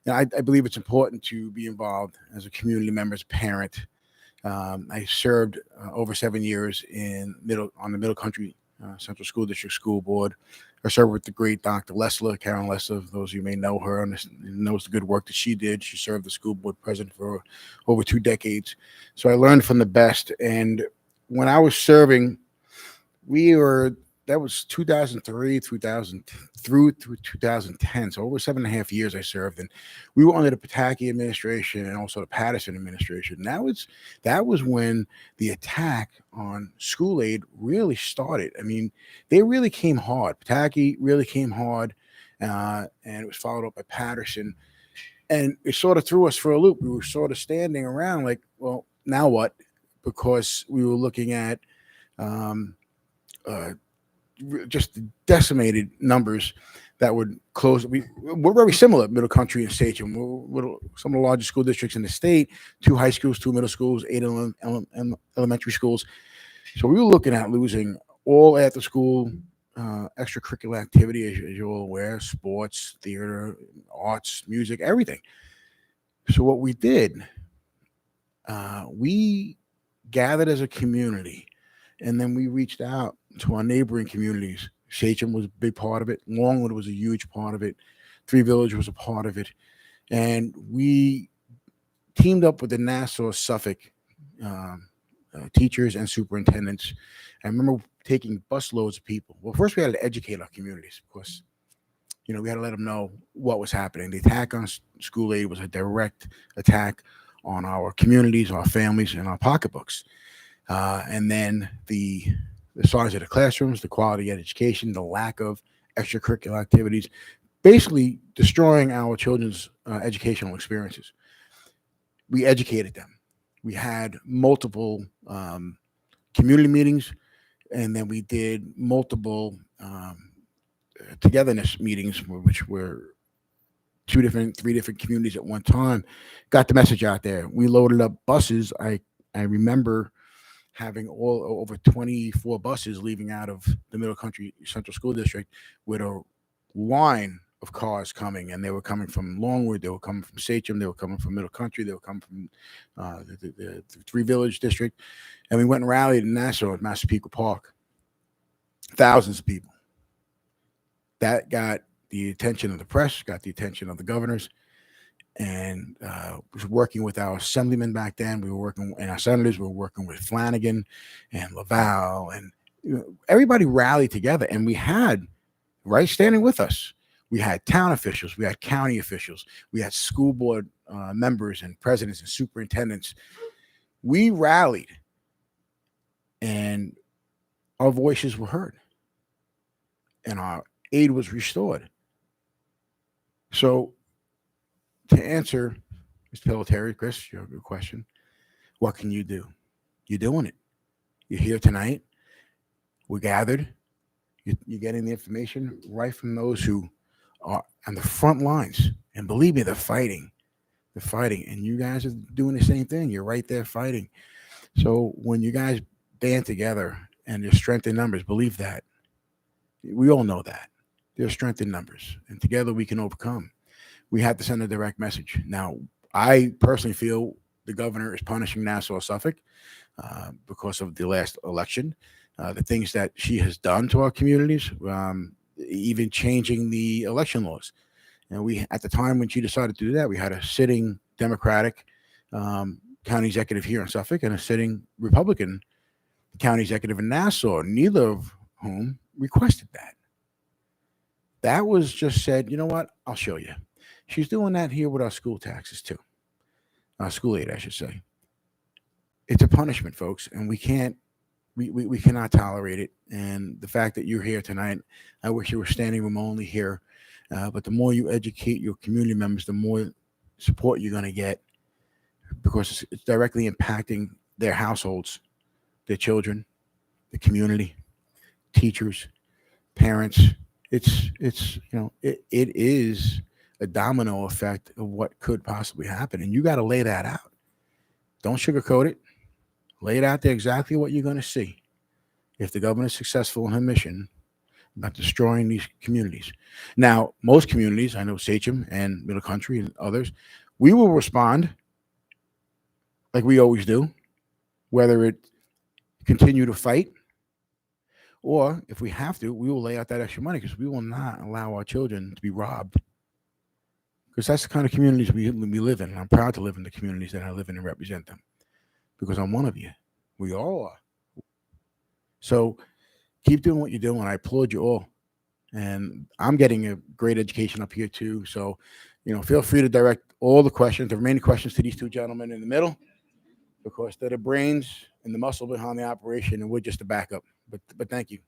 I believe it's important to be involved as a community member, as a parent. I served over 7 years on the Middle Country Central School District School Board. I served with the great Dr. Lessler, Karen Lessler. Those of you may know her and knows the good work that she did. She served the school board president for over 2 decades. So I learned from the best. And when I was serving, that was 2003 through 2010. So over 7.5 years I served, and we were under the Pataki administration and also the Patterson administration. That was when the attack on school aid really started. I mean, they really came hard. Pataki really came hard, and it was followed up by Patterson, and it sort of threw us for a loop. We were sort of standing around like, well, now what? Because we were looking at just the decimated numbers that would close. We're very similar, Middle Country and Sachem. We're some of the largest school districts in the state, 2 high schools, 2 middle schools, 8 elementary schools. So we were looking at losing all after school extracurricular activity, as you're all aware, sports, theater, arts, music, everything. So what we did, we gathered as a community, and then we reached out to our neighboring communities. Sachem was a big part of it. Longwood was a huge part of it. Three Village was a part of it. And we teamed up with the Nassau-Suffolk teachers and superintendents. I remember taking busloads of people. Well, first we had to educate our communities, of course. We had to let them know what was happening. The attack on school aid was a direct attack on our communities, our families, and our pocketbooks. And then the size of the classrooms, the quality of education, the lack of extracurricular activities, basically destroying our children's educational experiences. We educated them. We had multiple community meetings, and then we did multiple togetherness meetings, which were 3 different communities at one time. Got the message out there. We loaded up buses. I remember having over 24 buses leaving out of the Middle Country Central School District with a line of cars coming, and they were coming from Longwood, they were coming from Sachem, they were coming from Middle Country, they were coming from the Three Village District, and we went and rallied in Nassau at Massapequa Park. Thousands of people. That got the attention of the press, got the attention of the governors, and was working with our assemblymen back then. We were working, and our senators were working with Flanagan and Laval, and everybody rallied together. And we had, standing with us, we had town officials, we had county officials, we had school board members and presidents and superintendents. We rallied, and our voices were heard, and our aid was restored. So, to answer Mr. Pelletieri, Chris, your question, what can you do? You're doing it. You're here tonight. We're gathered. You're getting the information right from those who are on the front lines. And believe me, they're fighting. They're fighting. And you guys are doing the same thing. You're right there fighting. So when you guys band together and there's strength in numbers, believe that. We all know that. There's strength in numbers. And together we can overcome. We have to send a direct message. Now, I personally feel the governor is punishing Nassau-Suffolk because of the last election, the things that she has done to our communities, even changing the election laws. And we, at the time when she decided to do that, we had a sitting Democratic county executive here in Suffolk and a sitting Republican county executive in Nassau, neither of whom requested that. That was just said, you know what, I'll show you. She's doing that here with our school taxes too. School aid, I should say. It's a punishment, folks, and we cannot tolerate it. And the fact that you're here tonight, I wish you were standing room only here. But the more you educate your community members, the more support you're going to get, because it's directly impacting their households, their children, the community, teachers. parents. It's it is a domino effect of what could possibly happen, and you got to lay that out. Don't sugarcoat it. Lay it out there exactly what you're going to see if the government is successful in her mission about destroying these communities. Now, most communities, I know Sachem and Middle Country and others, we will respond like we always do, whether it continue to fight or if we have to, we will lay out that extra money because we will not allow our children to be robbed. Because that's the kind of communities we live in. And I'm proud to live in the communities that I live in and represent them because I'm one of you. We all are. So keep doing what you're doing. I applaud you all. And I'm getting a great education up here too. So, feel free to direct all the remaining questions to these two gentlemen in the middle because they're the brains and the muscle behind the operation and we're just the backup. But thank you.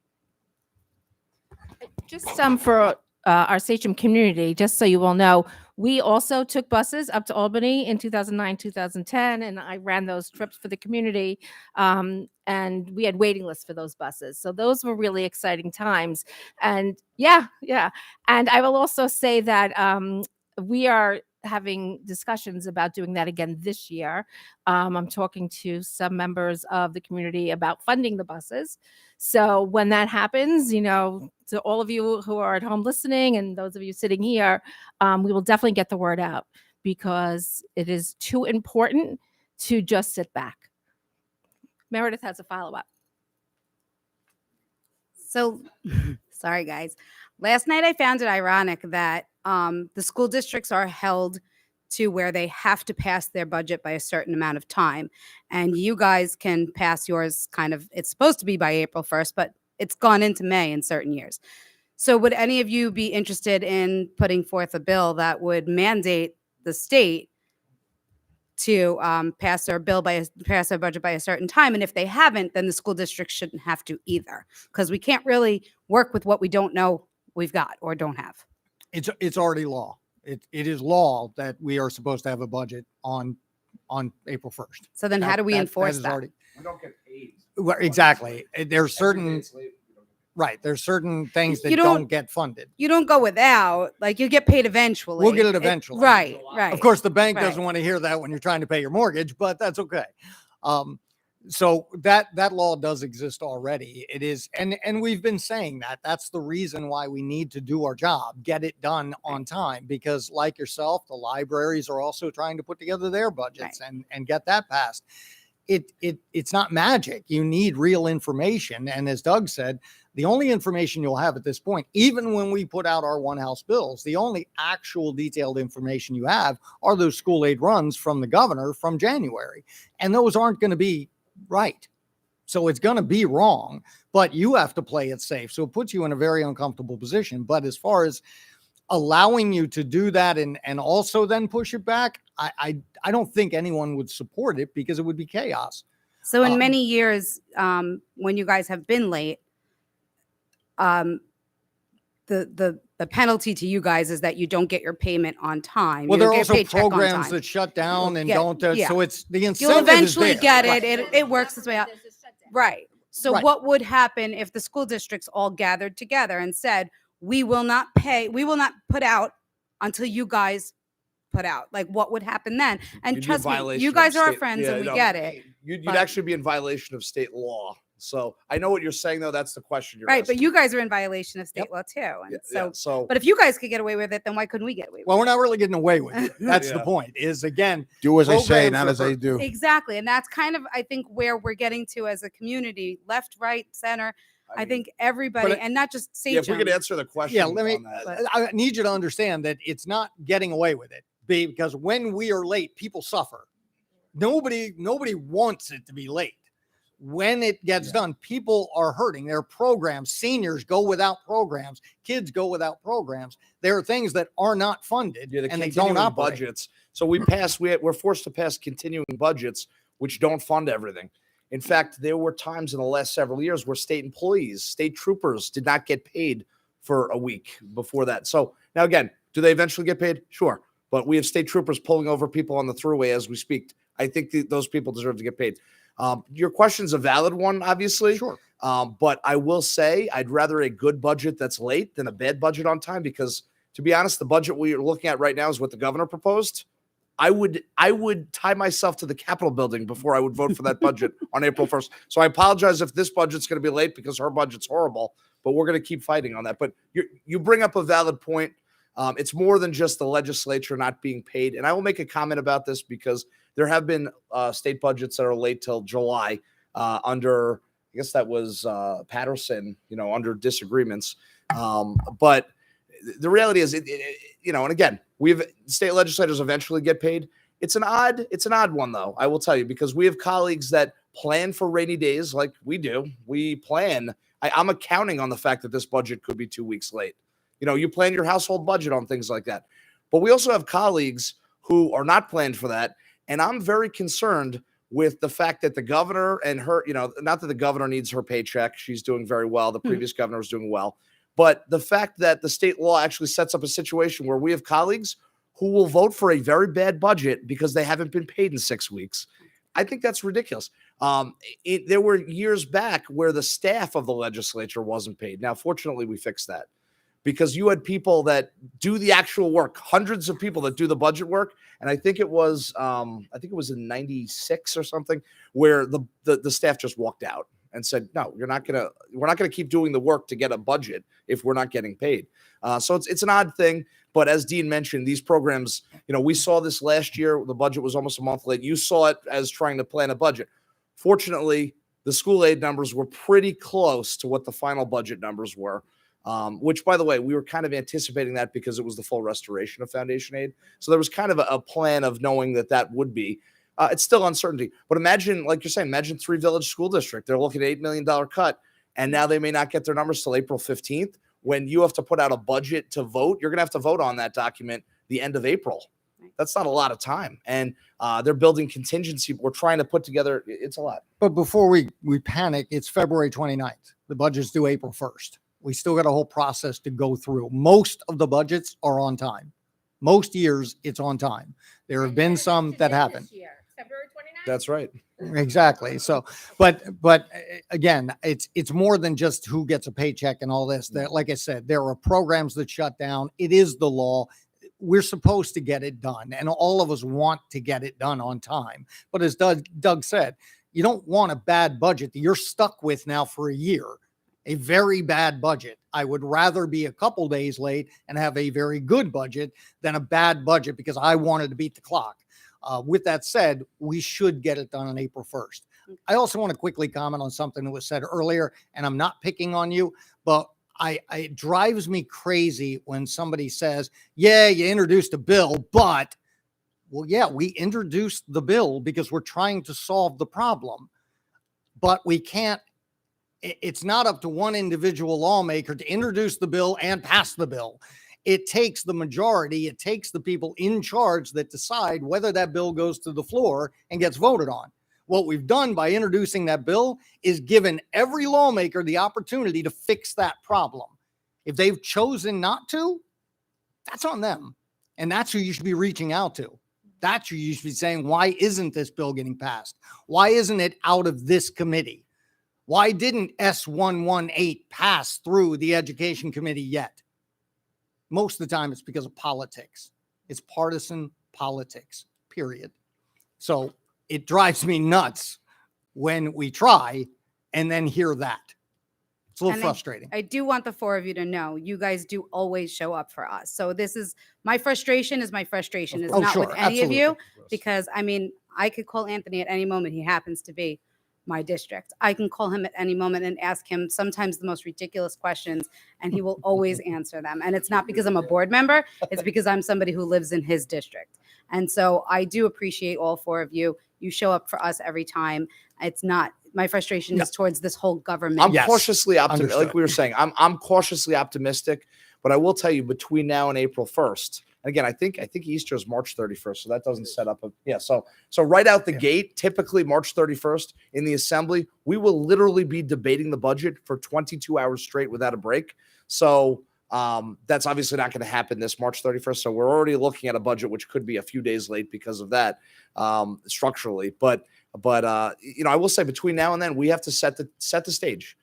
Just for our Sachem community, just so you all know, we also took buses up to Albany in 2009, 2010, and I ran those trips for the community. And we had waiting lists for those buses. So those were really exciting times. And yeah. And I will also say that we are having discussions about doing that again this year. I'm talking to some members of the community about funding the buses. So when that happens, to all of you who are at home listening and those of you sitting here, we will definitely get the word out because it is too important to just sit back. Meredith has a follow-up. So, sorry, guys. Last night I found it ironic that the school districts are held to where they have to pass their budget by a certain amount of time. And you guys can pass yours it's supposed to be by April 1st, but it's gone into May in certain years. So would any of you be interested in putting forth a bill that would mandate the state to pass their budget by a certain time? And if they haven't, then the school district shouldn't have to either, because we can't really work with what we don't know we've got or don't have. It's already law. It is law that we are supposed to have a budget on April 1st. So then how do we enforce that? We don't get paid. Well, exactly. There's certain there's certain things that don't get funded. You don't go without, you get paid eventually. We'll get it eventually. Right. Of course, the bank Right. doesn't want to hear that when you're trying to pay your mortgage, but that's okay. So that law does exist already. It is, and we've been saying that's the reason why we need to do our job, get it done on time, because like yourself, the libraries are also trying to put together their budgets and get that passed. It's not magic. You need real information. And as Doug said, the only information you'll have at this point, even when we put out our one house bills, the only actual detailed information you have are those school aid runs from the governor from January. And those aren't going to be right. So it's going to be wrong, but you have to play it safe. So it puts you in a very uncomfortable position. But as far as allowing you to do that and also then push it back, I don't think anyone would support it because it would be chaos. So in many years, when you guys have been late, the penalty to you guys is that you don't get your payment on time. Well, You there don't are get your also paycheck on programs time. that shut down and Yeah, don't. yeah. So it's the incentive. You'll eventually is there. get Right. it. It works its way out. Right. So Right. what would happen if the school districts all gathered together and said, we will not put out until you guys put out? What would happen then? And You'd be in trust me, violation you of guys are our state- friends yeah, and we no. get it. You'd But- actually be in violation of state law. So I know what you're saying, though. That's the question you're Right. asking. But you guys are in violation of state law too. And So but if you guys could get away with it, then why couldn't we get away with Well, we're not really getting away with it. That's the Yeah. point. Is again, Do as I say, Programs not are as I do. it? Exactly. And that's kind of, I think, where we're getting to as a community, left, right, center. I mean, think everybody, But and not just yeah, if we could Sachem. answer the question. yeah. Let me. on that. I need you to understand that it's not getting away with it because when we are late, people suffer. Nobody wants it to be late. When it gets done, people are hurting. There are programs. Seniors go without programs. Kids go without programs. There are things that are not funded Yeah, the and they don't continuing operate. budgets. So we're forced to pass continuing budgets, which don't fund everything. In fact, there were times in the last several years where state employees, state troopers did not get paid for a week before that. So now again, do they eventually get paid? Sure. But we have state troopers pulling over people on the thruway as we speak. I think those people deserve to get paid. Your question's a valid one, obviously. Sure. But I will say I'd rather a good budget that's late than a bad budget on time, because to be honest, the budget we're looking at right now is what the governor proposed. I would tie myself to the Capitol building before I would vote for that budget on April 1st. So I apologize if this budget's going to be late, because her budget's horrible, but we're going to keep fighting on that. But you bring up a valid point. It's more than just the legislature not being paid. And I will make a comment about this, because there have been state budgets that are late till July under, I guess that was Patterson, under disagreements. But the reality is, and again, state legislators eventually get paid. It's an odd one, though, I will tell you, because we have colleagues that plan for rainy days like we do. We plan. I'm accounting on the fact that this budget could be 2 weeks late. You plan your household budget on things like that. But we also have colleagues who are not planned for that. And I'm very concerned with the fact that the governor and her, not that the governor needs her paycheck. She's doing very well. The previous governor was doing well. But the fact that the state law actually sets up a situation where we have colleagues who will vote for a very bad budget because they haven't been paid in 6 weeks, I think that's ridiculous. There were years back where the staff of the legislature wasn't paid. Now, fortunately, we fixed that, because you had people that do the actual work, hundreds of people that do the budget work. And I think it was in 96 or something, where the staff just walked out and said, no, we're not going to keep doing the work to get a budget if we're not getting paid. So it's an odd thing. But as Dean mentioned, these programs, we saw this last year. The budget was almost a month late. You saw it as trying to plan a budget. Fortunately, the school aid numbers were pretty close to what the final budget numbers were. Which, by the way, we were kind of anticipating that, because it was the full restoration of foundation aid. So there was kind of a plan of knowing that would be. It's still uncertainty. But imagine, like you're saying, imagine Three Village School District. They're looking at $8 million cut, and now they may not get their numbers till April 15th. When you have to put out a budget to vote, you're going to have to vote on that document the end of April. That's not a lot of time. And they're building contingency. We're trying to put together. It's a lot. But before we panic, it's February 29th. The budget's due April 1st. We still got a whole process to go through. Most of the budgets are on time. Most years it's on time. There have been some that haven't. February 29th. That's right. Exactly. So, but again, it's more than just who gets a paycheck and all this. That, like I said, there are programs that shut down. It is the law. We're supposed to get it done, and all of us want to get it done on time. But as Doug said, you don't want a bad budget that you're stuck with now for a year. A very bad budget. I would rather be a couple days late and have a very good budget than a bad budget because I wanted to beat the clock. With that said, we should get it done on April 1st. I also want to quickly comment on something that was said earlier, and I'm not picking on you, but it drives me crazy when somebody says, yeah, you introduced a bill, but, well, yeah, we introduced the bill because we're trying to solve the problem, but we can't. It's not up to one individual lawmaker to introduce the bill and pass the bill. It takes the majority. It takes the people in charge that decide whether that bill goes to the floor and gets voted on. What we've done by introducing that bill is given every lawmaker the opportunity to fix that problem. If they've chosen not to, that's on them. And that's who you should be reaching out to. That's who you should be saying, why isn't this bill getting passed? Why isn't it out of this committee? Why didn't S118 pass through the Education Committee yet? Most of the time, it's because of politics. It's partisan politics, period. So it drives me nuts when we try and then hear that. It's a little frustrating. I do want the four of you to know, you guys do always show up for us. So this is my frustration is not with any of you, because I could call Anthony at any moment. He happens to be my district. I can call him at any moment and ask him sometimes the most ridiculous questions, and he will always answer them. And it's not because I'm a board member, it's because I'm somebody who lives in his district. And so I do appreciate all four of you. You show up for us every time. It's not, my frustration is towards this whole government. I'm cautiously optimistic. Like we were saying, I'm cautiously optimistic, but I will tell you, between now and April 1st, again, I think Easter is March 31st, so that doesn't set up so right out the gate, typically March 31st in the assembly, we will literally be debating the budget for 22 hours straight without a break. So that's obviously not going to happen this March 31st. So we're already looking at a budget which could be a few days late because of that structurally. But But I will say between now and then, we have to set the stage.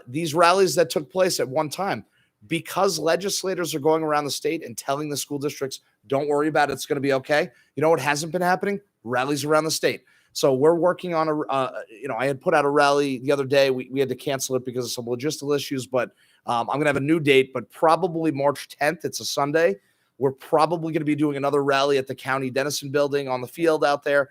These rallies that took place at one time, because legislators are going around the state and telling the school districts, don't worry about it, it's going to be okay. You know what hasn't been happening? Rallies around the state. So we're working on I had put out a rally the other day. We had to cancel it because of some logistical issues, but I'm going to have a new date, but probably March 10th. It's a Sunday. We're probably going to be doing another rally at the County Dennison building on the field out there.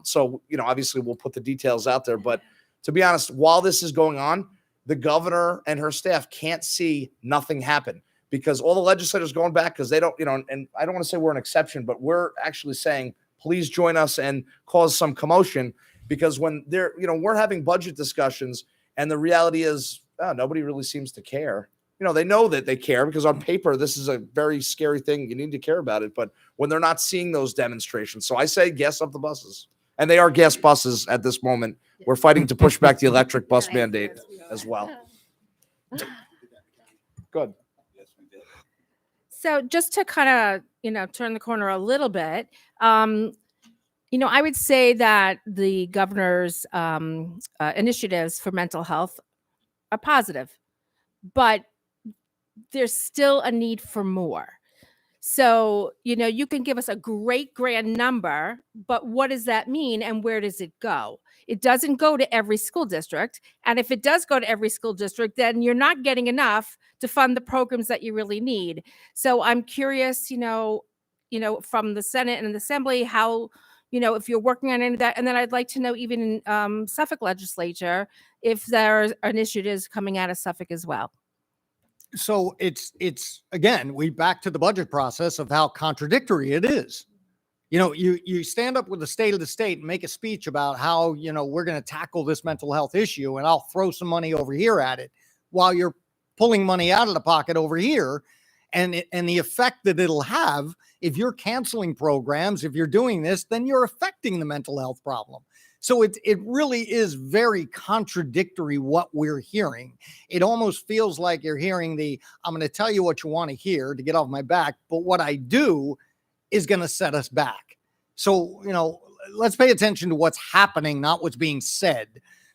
So, obviously we'll put the details out there, but to be honest, while this is going on, the governor and her staff can't see nothing happen because all the legislators going back because they don't, and I don't want to say we're an exception, but we're actually saying, please join us and cause some commotion because when we're having budget discussions and the reality is nobody really seems to care. They know that they care because on paper, this is a very scary thing. You need to care about it. But when they're not seeing those demonstrations, so I say gas up the buses, and they are gas buses at this moment. We're fighting to push back the electric bus mandate as well. Good. So just to kind of, turn the corner a little bit, I would say that the governor's initiatives for mental health are positive, but there's still a need for more. So, you can give us a great grand number, but what does that mean and where does it go? It doesn't go to every school district. And if it does go to every school district, then you're not getting enough to fund the programs that you really need. So I'm curious, from the Senate and the Assembly, how, if you're working on any of that. And then I'd like to know even in Suffolk legislature, if there are initiatives coming out of Suffolk as well. So it's again, we back to the budget process of how contradictory it is. You stand up with the state of the state and make a speech about how, we're going to tackle this mental health issue and I'll throw some money over here at it while you're pulling money out of the pocket over here. And the effect that it'll have if you're canceling programs, if you're doing this, then you're affecting the mental health problem. So it really is very contradictory what we're hearing. It almost feels like you're hearing I'm going to tell you what you want to hear to get off my back, but what I do is going to set us back. So, let's pay attention to what's happening, not what's being said,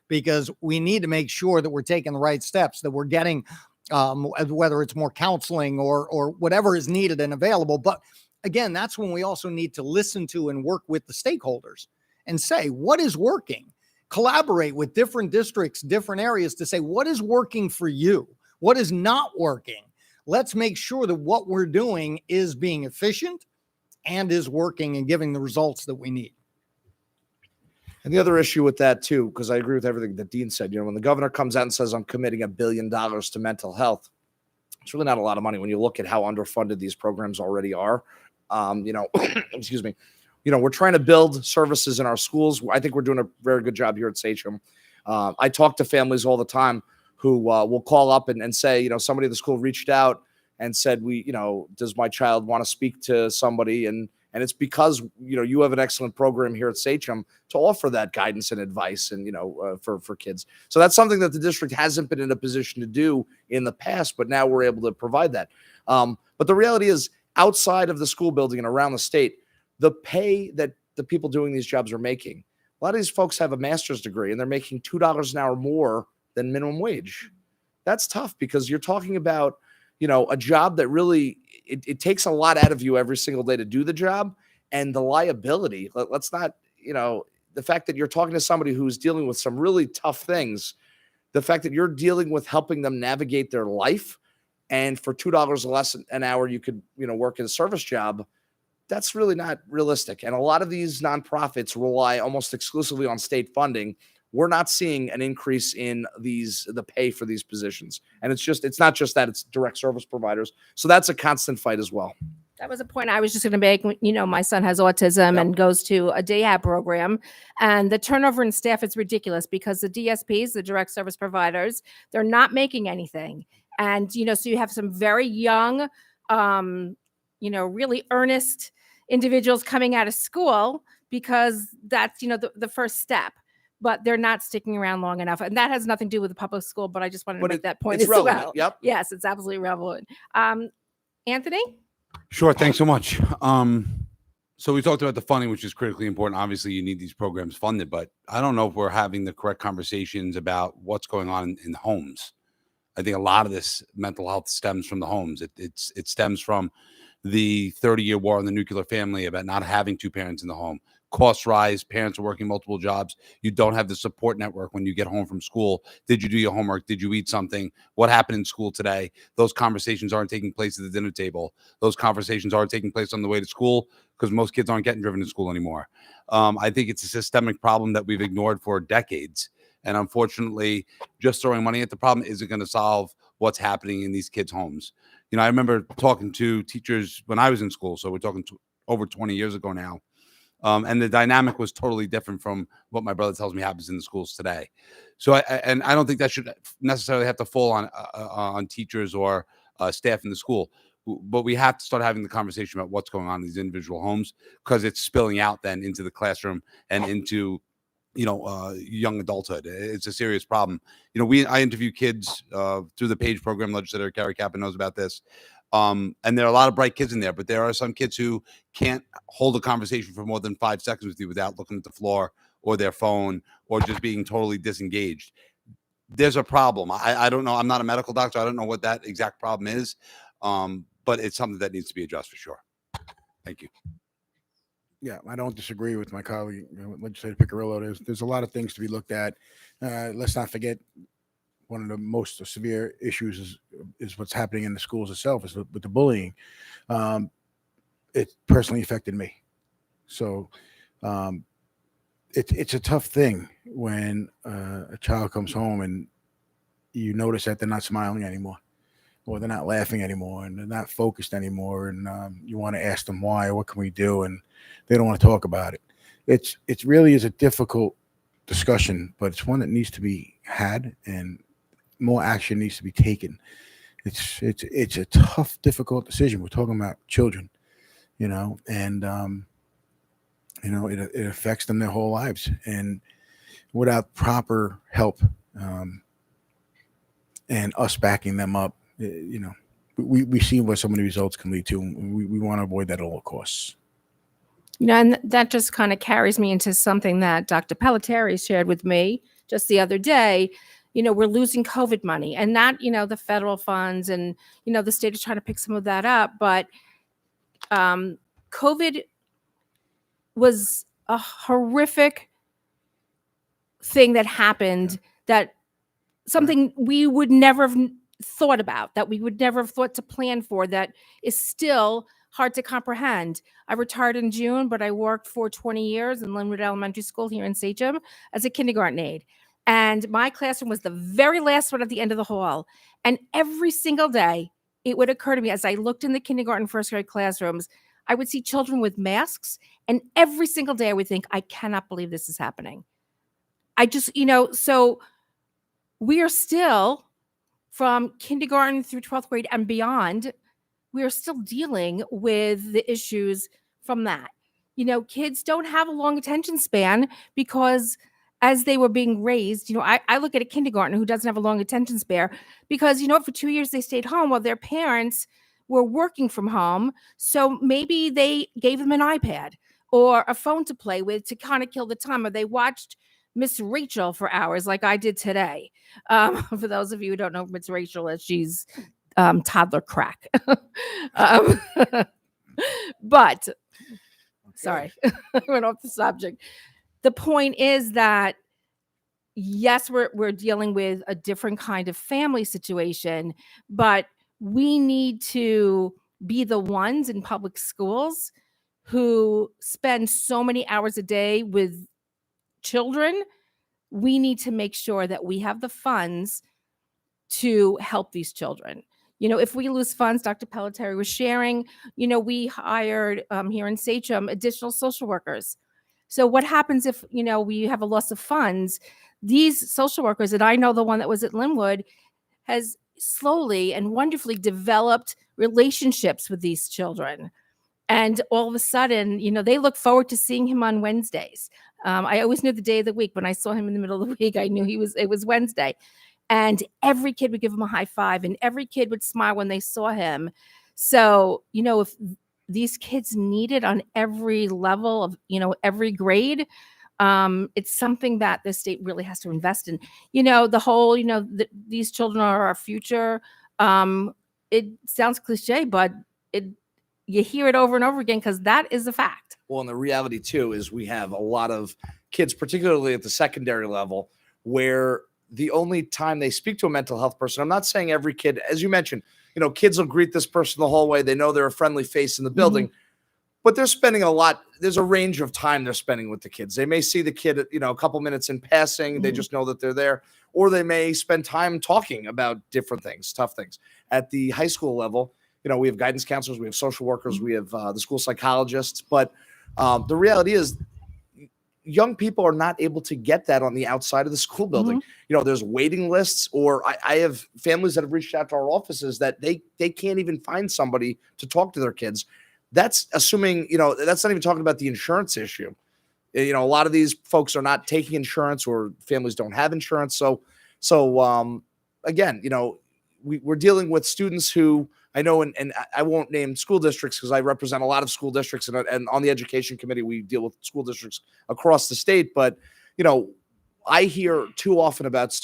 because we need to make sure that we're taking the right steps, that we're getting, whether it's more counseling or whatever is needed and available. But again, that's when we also need to listen to and work with the stakeholders and say, what is working? Collaborate with different districts, different areas to say, what is working for you? What is not working? Let's make sure that what we're doing is being efficient and is working and giving the results that we need. And the other issue with that too, because I agree with everything that Dean said, when the governor comes out and says, I'm committing $1 billion to mental health, it's really not a lot of money when you look at how underfunded these programs already are. Excuse me. We're trying to build services in our schools. I think we're doing a very good job here at Sachem. I talk to families all the time who will call up and say, somebody at the school reached out and said, does my child want to speak to somebody? And it's because, you have an excellent program here at Sachem to offer that guidance and advice and, for kids. So that's something that the district hasn't been in a position to do in the past, but now we're able to provide that. But the reality is outside of the school building and around the state, the pay that the people doing these jobs are making, a lot of these folks have a master's degree and they're making $2 an hour more than minimum wage. That's tough because you're talking about, a job that really, it takes a lot out of you every single day to do the job, and the liability. Let's not, the fact that you're talking to somebody who's dealing with some really tough things, the fact that you're dealing with helping them navigate their life, and for $2 less an hour, you could, work in a service job. That's really not realistic. And a lot of these nonprofits rely almost exclusively on state funding. We're not seeing an increase in the pay for these positions. And it's not just that, it's direct service providers. So that's a constant fight as well. That was a point I was just going to make. My son has autism and goes to a day hab program, and the turnover in staff is ridiculous because the DSPs, the direct service providers, they're not making anything. And, so you have some very young, really earnest individuals coming out of school because that's, the first step, but they're not sticking around long enough. And that has nothing to do with the public school, but I just wanted to make that point as relevant. well. Yep. Yes, it's absolutely relevant. Anthony? Sure. Thanks so much. So we talked about the funding, which is critically important. Obviously, you need these programs funded, but I don't know if we're having the correct conversations about what's going on in homes. I think a lot of this mental health stems from the homes. It stems from the 30-year war on the nuclear family, about not having two parents in the home. Costs rise. Parents are working multiple jobs. You don't have the support network when you get home from school. Did you do your homework? Did you eat something? What happened in school today? Those conversations aren't taking place at the dinner table. Those conversations aren't taking place on the way to school because most kids aren't getting driven to school anymore. I think it's a systemic problem that we've ignored for decades. And unfortunately, just throwing money at the problem isn't going to solve what's happening in these kids' homes. You know, I remember talking to teachers when I was in school. So we're talking over 20 years ago now. And the dynamic was totally different from what my brother tells me happens in the schools today. So I don't think that should necessarily have to fall on teachers or staff in the school. But we have to start having the conversation about what's going on in these individual homes, because it's spilling out then into the classroom and into, young adulthood. It's a serious problem. I interview kids through the PAGE program. Legislator Carrie Kappa knows about this. And there are a lot of bright kids in there, but there are some kids who can't hold a conversation for more than 5 seconds with you without looking at the floor or their phone or just being totally disengaged. There's a problem. I don't know. I'm not a medical doctor. I don't know what that exact problem is. But it's something that needs to be addressed for sure. Thank you. Yeah, I don't disagree with my colleague, Legislator Piccirillo. There's a lot of things to be looked at. Let's not forget, one of the most severe issues is what's happening in the schools itself, is with the bullying. It personally affected me. So it's a tough thing when a child comes home and you notice that they're not smiling anymore, or they're not laughing anymore, and they're not focused anymore. And you want to ask them why, or what can we do? And they don't want to talk about it. It really is a difficult discussion, but it's one that needs to be had, and more action needs to be taken. It's a tough, difficult decision. We're talking about children, and it affects them their whole lives. And without proper help and us backing them up, we see what some of the results can lead to. And we want to avoid that at all costs. And that just kind of carries me into something that Dr. Pelletieri shared with me just the other day. We're losing COVID money, and that, the federal funds and, the state is trying to pick some of that up. But COVID was a horrific thing that happened, that something we would never have thought about, that we would never have thought to plan for, that is still hard to comprehend. I retired in June, but I worked for 20 years in Linwood Elementary School here in Sachem as a kindergarten aide. And my classroom was the very last one at the end of the hall. And every single day, it would occur to me as I looked in the kindergarten, first grade classrooms, I would see children with masks. And every single day I would think, I cannot believe this is happening. I just, so we are still, from kindergarten through 12th grade and beyond, we are still dealing with the issues from that. Kids don't have a long attention span because as they were being raised, I look at a kindergartner who doesn't have a long attention span because, for 2 years they stayed home while their parents were working from home. So maybe they gave them an iPad or a phone to play with to kind of kill the time, or they watched Miss Rachel for hours like I did today. For those of you who don't know Miss Rachel, she's toddler crack. But sorry, I went off the subject. The point is that, yes, we're dealing with a different kind of family situation, but we need to be the ones in public schools who spend so many hours a day with children. We need to make sure that we have the funds to help these children. If we lose funds, Dr. Pelletieri was sharing, we hired here in Sachem additional social workers. So what happens if, we have a loss of funds? These social workers, and I know the one that was at Linwood, has slowly and wonderfully developed relationships with these children. And all of a sudden, they look forward to seeing him on Wednesdays. I always knew the day of the week. When I saw him in the middle of the week, I knew it was Wednesday. And every kid would give him a high five, and every kid would smile when they saw him. So, if these kids need it on every level of, every grade. It's something that the state really has to invest in. The whole, these children are our future. It sounds cliche, but you hear it over and over again because that is a fact. Well, and the reality too is we have a lot of kids, particularly at the secondary level, where the only time they speak to a mental health person, I'm not saying every kid, as you mentioned, kids will greet this person the whole way. They know they're a friendly face in the building, but they're spending there's a range of time they're spending with the kids. They may see the kid, a couple minutes in passing. They just know that they're there, or they may spend time talking about different things, tough things. At the high school level, we have guidance counselors, we have social workers, we have the school psychologists, but the reality is young people are not able to get that on the outside of the school building. There's waiting lists, or I have families that have reached out to our offices that they can't even find somebody to talk to their kids. That's assuming, that's not even talking about the insurance issue. A lot of these folks are not taking insurance, or families don't have insurance. So again, we're dealing with students who I know, and I won't name school districts because I represent a lot of school districts, and on the education committee, we deal with school districts across the state. But, I hear too often about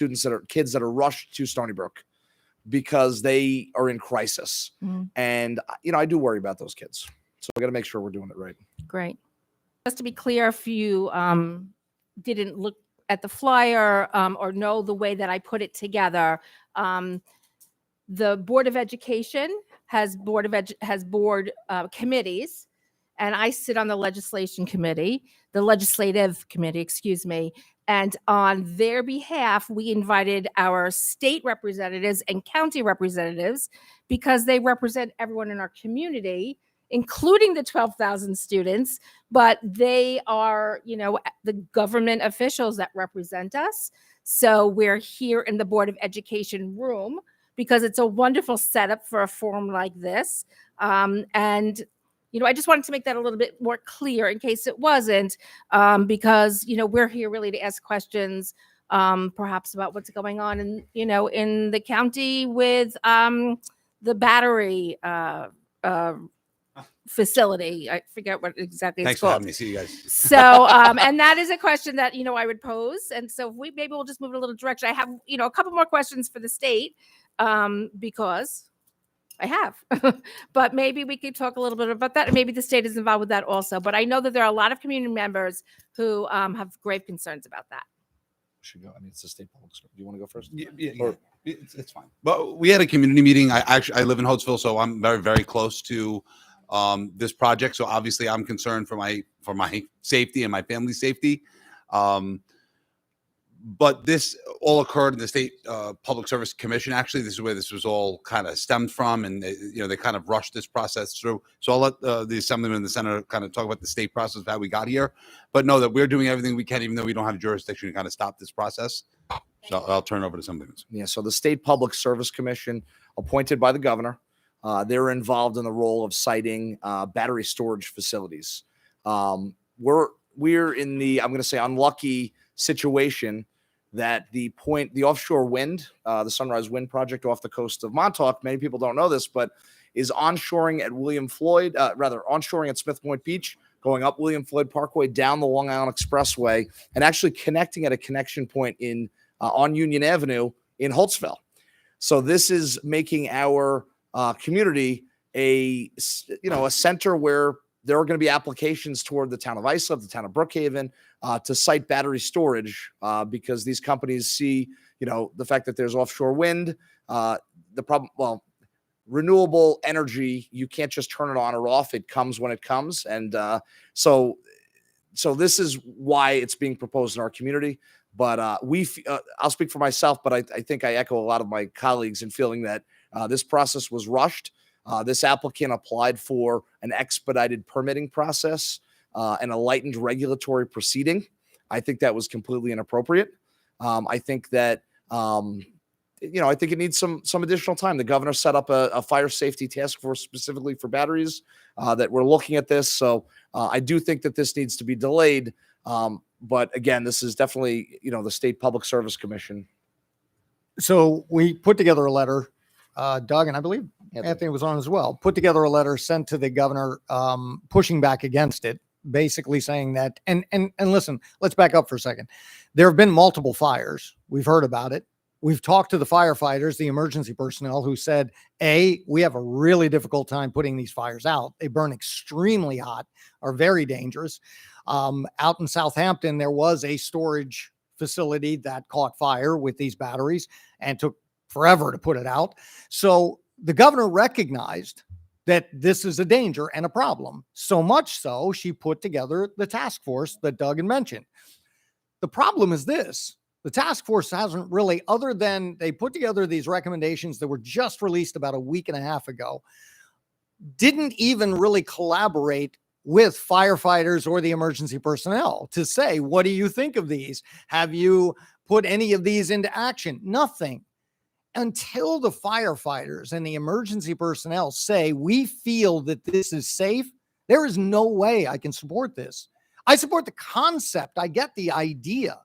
kids that are rushed to Stony Brook because they are in crisis. And, I do worry about those kids. So we got to make sure we're doing it right. Great. Just to be clear, if you didn't look at the flyer or know the way that I put it together, the Board of Education has board committees, and I sit on the legislative committee, excuse me. And on their behalf, we invited our state representatives and county representatives because they represent everyone in our community, including the 12,000 students, but they are, the government officials that represent us. So we're here in the Board of Education room because it's a wonderful setup for a forum like this. And, I just wanted to make that a little bit more clear in case it wasn't, because, we're here really to ask questions, perhaps about what's going on in the county with the battery facility. I forget what exactly Thanks it's for called. having me. See you guys. So, and that is a question that, I would pose. And so maybe we'll just move it a little direction. I have, a couple more questions for the state, because I have, but maybe we could talk a little bit about that. And maybe the state is involved with that also. But I know that there are a lot of community members who have grave concerns about that. Should go. I mean, it's the state public school. Do you want to go first? Yeah. It's fine. But we had a community meeting. I live in Holtzville, so I'm very, very close to this project. So obviously I'm concerned for my safety and my family's safety. But this all occurred in the State Public Service Commission. Actually, this is where this was all kind of stemmed from, and they kind of rushed this process through. So I'll let the Assemblyman and the Senator kind of talk about the state process of how we got here. But know that we're doing everything we can, even though we don't have jurisdiction to kind of stop this process. So I'll turn it over to Assemblyman. Yeah. So the State Public Service Commission, appointed by the governor, they're involved in the role of siting battery storage facilities. We're in the, I'm going to say, unlucky situation that the offshore wind, the Sunrise Wind Project off the coast of Montauk, many people don't know this, but is onshoring at onshoring at Smith Point Beach, going up William Floyd Parkway, down the Long Island Expressway, and actually connecting at a connection point on Union Avenue in Holtzville. So this is making our community a center where there are going to be applications toward the town of Islip, the town of Brookhaven, to site battery storage because these companies see, the fact that there's offshore wind. The problem, renewable energy, you can't just turn it on or off. It comes when it comes. And so this is why it's being proposed in our community. But I'll speak for myself, but I think I echo a lot of my colleagues in feeling that this process was rushed. This applicant applied for an expedited permitting process and a lightened regulatory proceeding. I think that was completely inappropriate. I think that, I think it needs some additional time. The governor set up a fire safety task force specifically for batteries that we're looking at this. So I do think that this needs to be delayed. But again, this is definitely, the State Public Service Commission. So we put together a letter Doug, and I believe Anthony. Anthony was on as well, put together a letter sent to the governor, pushing back against it, basically saying that, and listen, let's back up for a second. There have been multiple fires. We've heard about it. We've talked to the firefighters, the emergency personnel, who said, we have a really difficult time putting these fires out. They burn extremely hot, are very dangerous. Out in Southampton, there was a storage facility that caught fire with these batteries and took forever to put it out. So the governor recognized that this is a danger and a problem. So much so, she put together the task force that Doug had mentioned. The problem is this. The task force hasn't really, other than they put together these recommendations that were just released about a week and a half ago, didn't even really collaborate with firefighters or the emergency personnel to say, what do you think of these? Have you put any of these into action? Nothing. Until the firefighters and the emergency personnel say, we feel that this is safe, there is no way I can support this. I support the concept. I get the idea.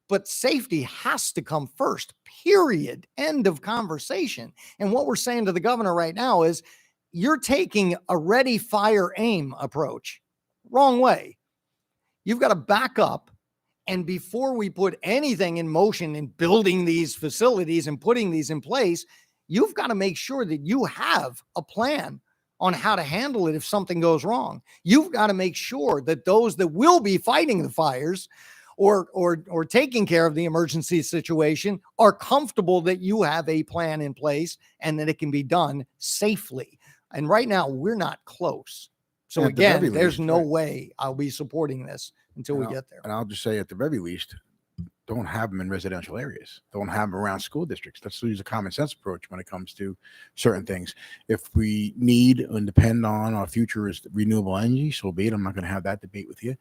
But safety has to come first, period. End of conversation. And what we're saying to the governor right now is you're taking a ready, fire, aim approach. Wrong way. You've got to back up. And before we put anything in motion in building these facilities and putting these in place, you've got to make sure that you have a plan on how to handle it if something goes wrong. You've got to make sure that those that will be fighting the fires or taking care of the emergency situation are comfortable that you have a plan in place and that it can be done safely. And right now we're not close. So At the very again, there's least, no right. way I'll be supporting this until we And get there. And I'll just say, at the very least, don't have them in residential areas. Don't have them around school districts. Let's use a common sense approach when it comes to certain things. If we need and depend on our future is renewable energy, so be it. I'm not going to have that debate with you.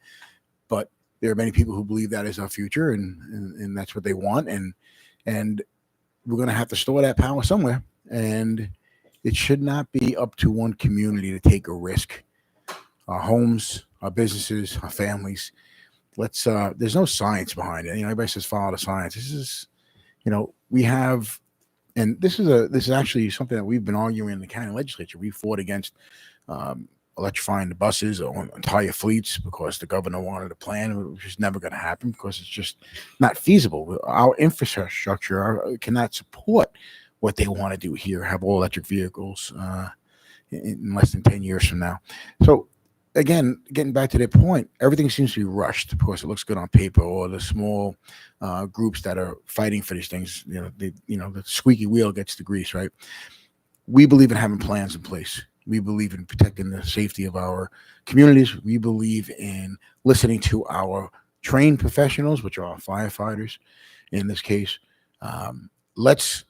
But there are many people who believe that is our future, and that's what they want. And we're going to have to store that power somewhere. And it should not be up to one community to take a risk. Our homes, our businesses, our families. There's no science behind it. Everybody says follow the science. This is, we have, and this is actually something that we've been arguing in the county legislature. We fought against electrifying the buses or entire fleets because the governor wanted a plan, which is never going to happen because it's just not feasible. Our infrastructure cannot support what they want to do here, have all electric vehicles in less than 10 years from now. So again, getting back to their point, everything seems to be rushed. Of course, it looks good on paper, or the small groups that are fighting for these things, the squeaky wheel gets the grease, right? We believe in having plans in place. We believe in protecting the safety of our communities. We believe in listening to our trained professionals, which are our firefighters in this case. Let's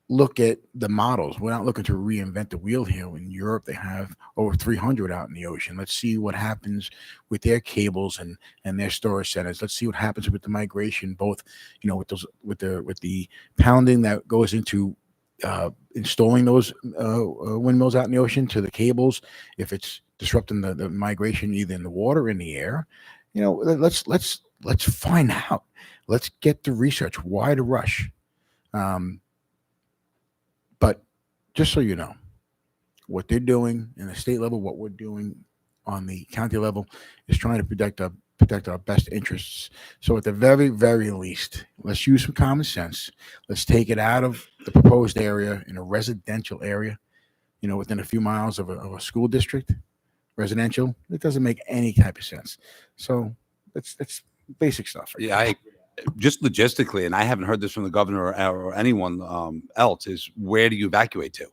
look at the models. We're not looking to reinvent the wheel here. In Europe, they have over 300 out in the ocean. Let's see what happens with their cables and their storage centers. Let's see what happens with the migration, both, with the pounding that goes into installing those windmills out in the ocean, to the cables, if it's disrupting the migration either in the water or in the air. Let's find out. Let's get the research. Why the rush? But just so you know, what they're doing in the state level, what we're doing on the county level, is trying to protect our best interests. So at the very, very least, let's use some common sense. Let's take it out of the proposed area in a residential area, within a few miles of a school district, residential. It doesn't make any type of sense. So that's basic stuff. Right? Yeah, just logistically, and I haven't heard this from the governor or anyone else, is where do you evacuate to?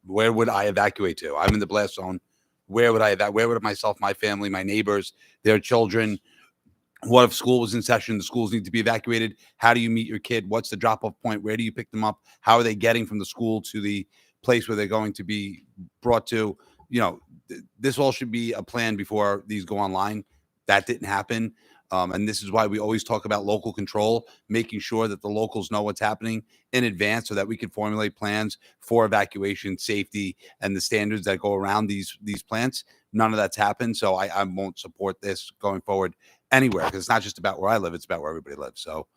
Where would I evacuate to? I'm in the blast zone. Where would myself, my family, my neighbors, their children? What if school was in session? The schools need to be evacuated. How do you meet your kid? What's the drop-off point? Where do you pick them up? How are they getting from the school to the place where they're going to be brought to? This all should be a plan before these go online. That didn't happen. And this is why we always talk about local control, making sure that the locals know what's happening in advance so that we can formulate plans for evacuation, safety, and the standards that go around these plants. None of that's happened. So I won't support this going forward anywhere, because it's not just about where I live. It's about where everybody lives. So,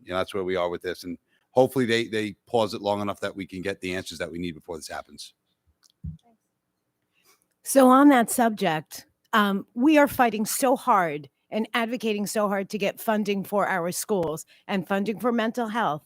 that's where we are with this. And hopefully they pause it long enough that we can get the answers that we need before this happens. So on that subject, we are fighting so hard and advocating so hard to get funding for our schools and funding for mental health.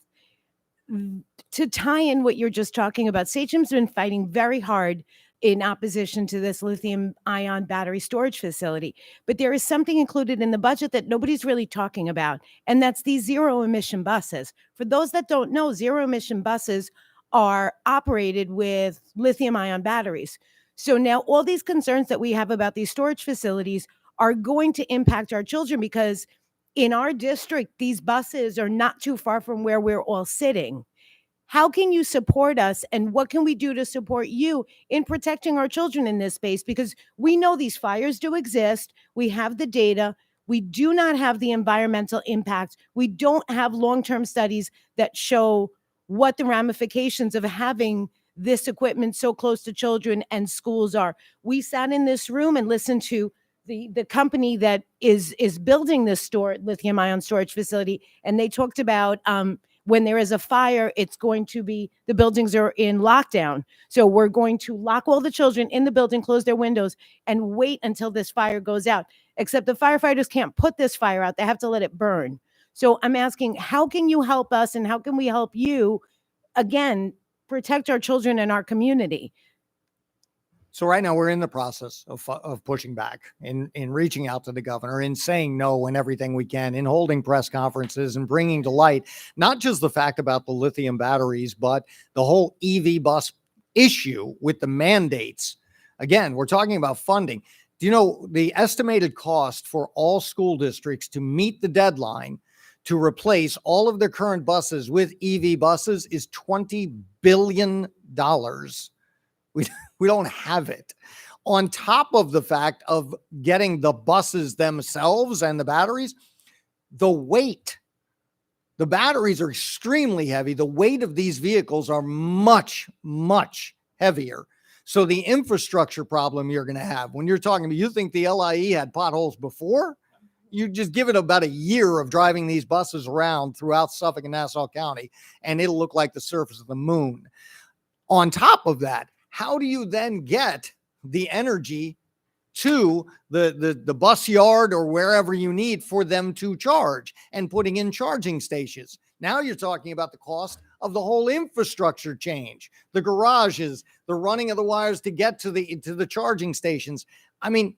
To tie in what you're just talking about, Sachem's been fighting very hard in opposition to this lithium ion battery storage facility. But there is something included in the budget that nobody's really talking about, and that's these zero emission buses. For those that don't know, zero emission buses are operated with lithium ion batteries. So now all these concerns that we have about these storage facilities are going to impact our children, because in our district, these buses are not too far from where we're all sitting. How can you support us, and what can we do to support you in protecting our children in this space? Because we know these fires do exist. We have the data. We do not have the environmental impact. We don't have long-term studies that show what the ramifications of having this equipment so close to children and schools are. We sat in this room and listened to the company that is building this lithium ion storage facility, and they talked about when there is a fire, it's going to be, the buildings are in lockdown. So we're going to lock all the children in the building, close their windows, and wait until this fire goes out. Except the firefighters can't put this fire out. They have to let it burn. So I'm asking, how can you help us, and how can we help you, again, protect our children and our community? So right now we're in the process of pushing back, in reaching out to the governor, in saying no and everything we can, in holding press conferences and bringing to light not just the fact about the lithium batteries, but the whole EV bus issue with the mandates. Again, we're talking about funding. Do you know the estimated cost for all school districts to meet the deadline to replace all of their current buses with EV buses is $20 billion. We don't have it. On top of the fact of getting the buses themselves and the batteries, the weight. The batteries are extremely heavy. The weight of these vehicles are much, much heavier. So the infrastructure problem you're going to have when you're talking about, you think the LIE had potholes before? You just give it about a year of driving these buses around throughout Suffolk and Nassau County, and it'll look like the surface of the moon. On top of that, how do you then get the energy to the bus yard or wherever you need for them to charge, and putting in charging stations? Now you're talking about the cost of the whole infrastructure change, the garages, the running of the wires to get to the charging stations. I mean,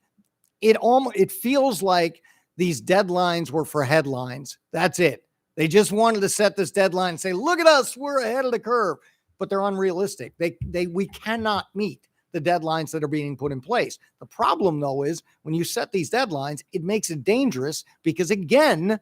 it feels like these deadlines were for headlines. That's it. They just wanted to set this deadline and say, look at us, we're ahead of the curve. But they're unrealistic. We cannot meet the deadlines that are being put in place. The problem, though, is when you set these deadlines, it makes it dangerous, because, again,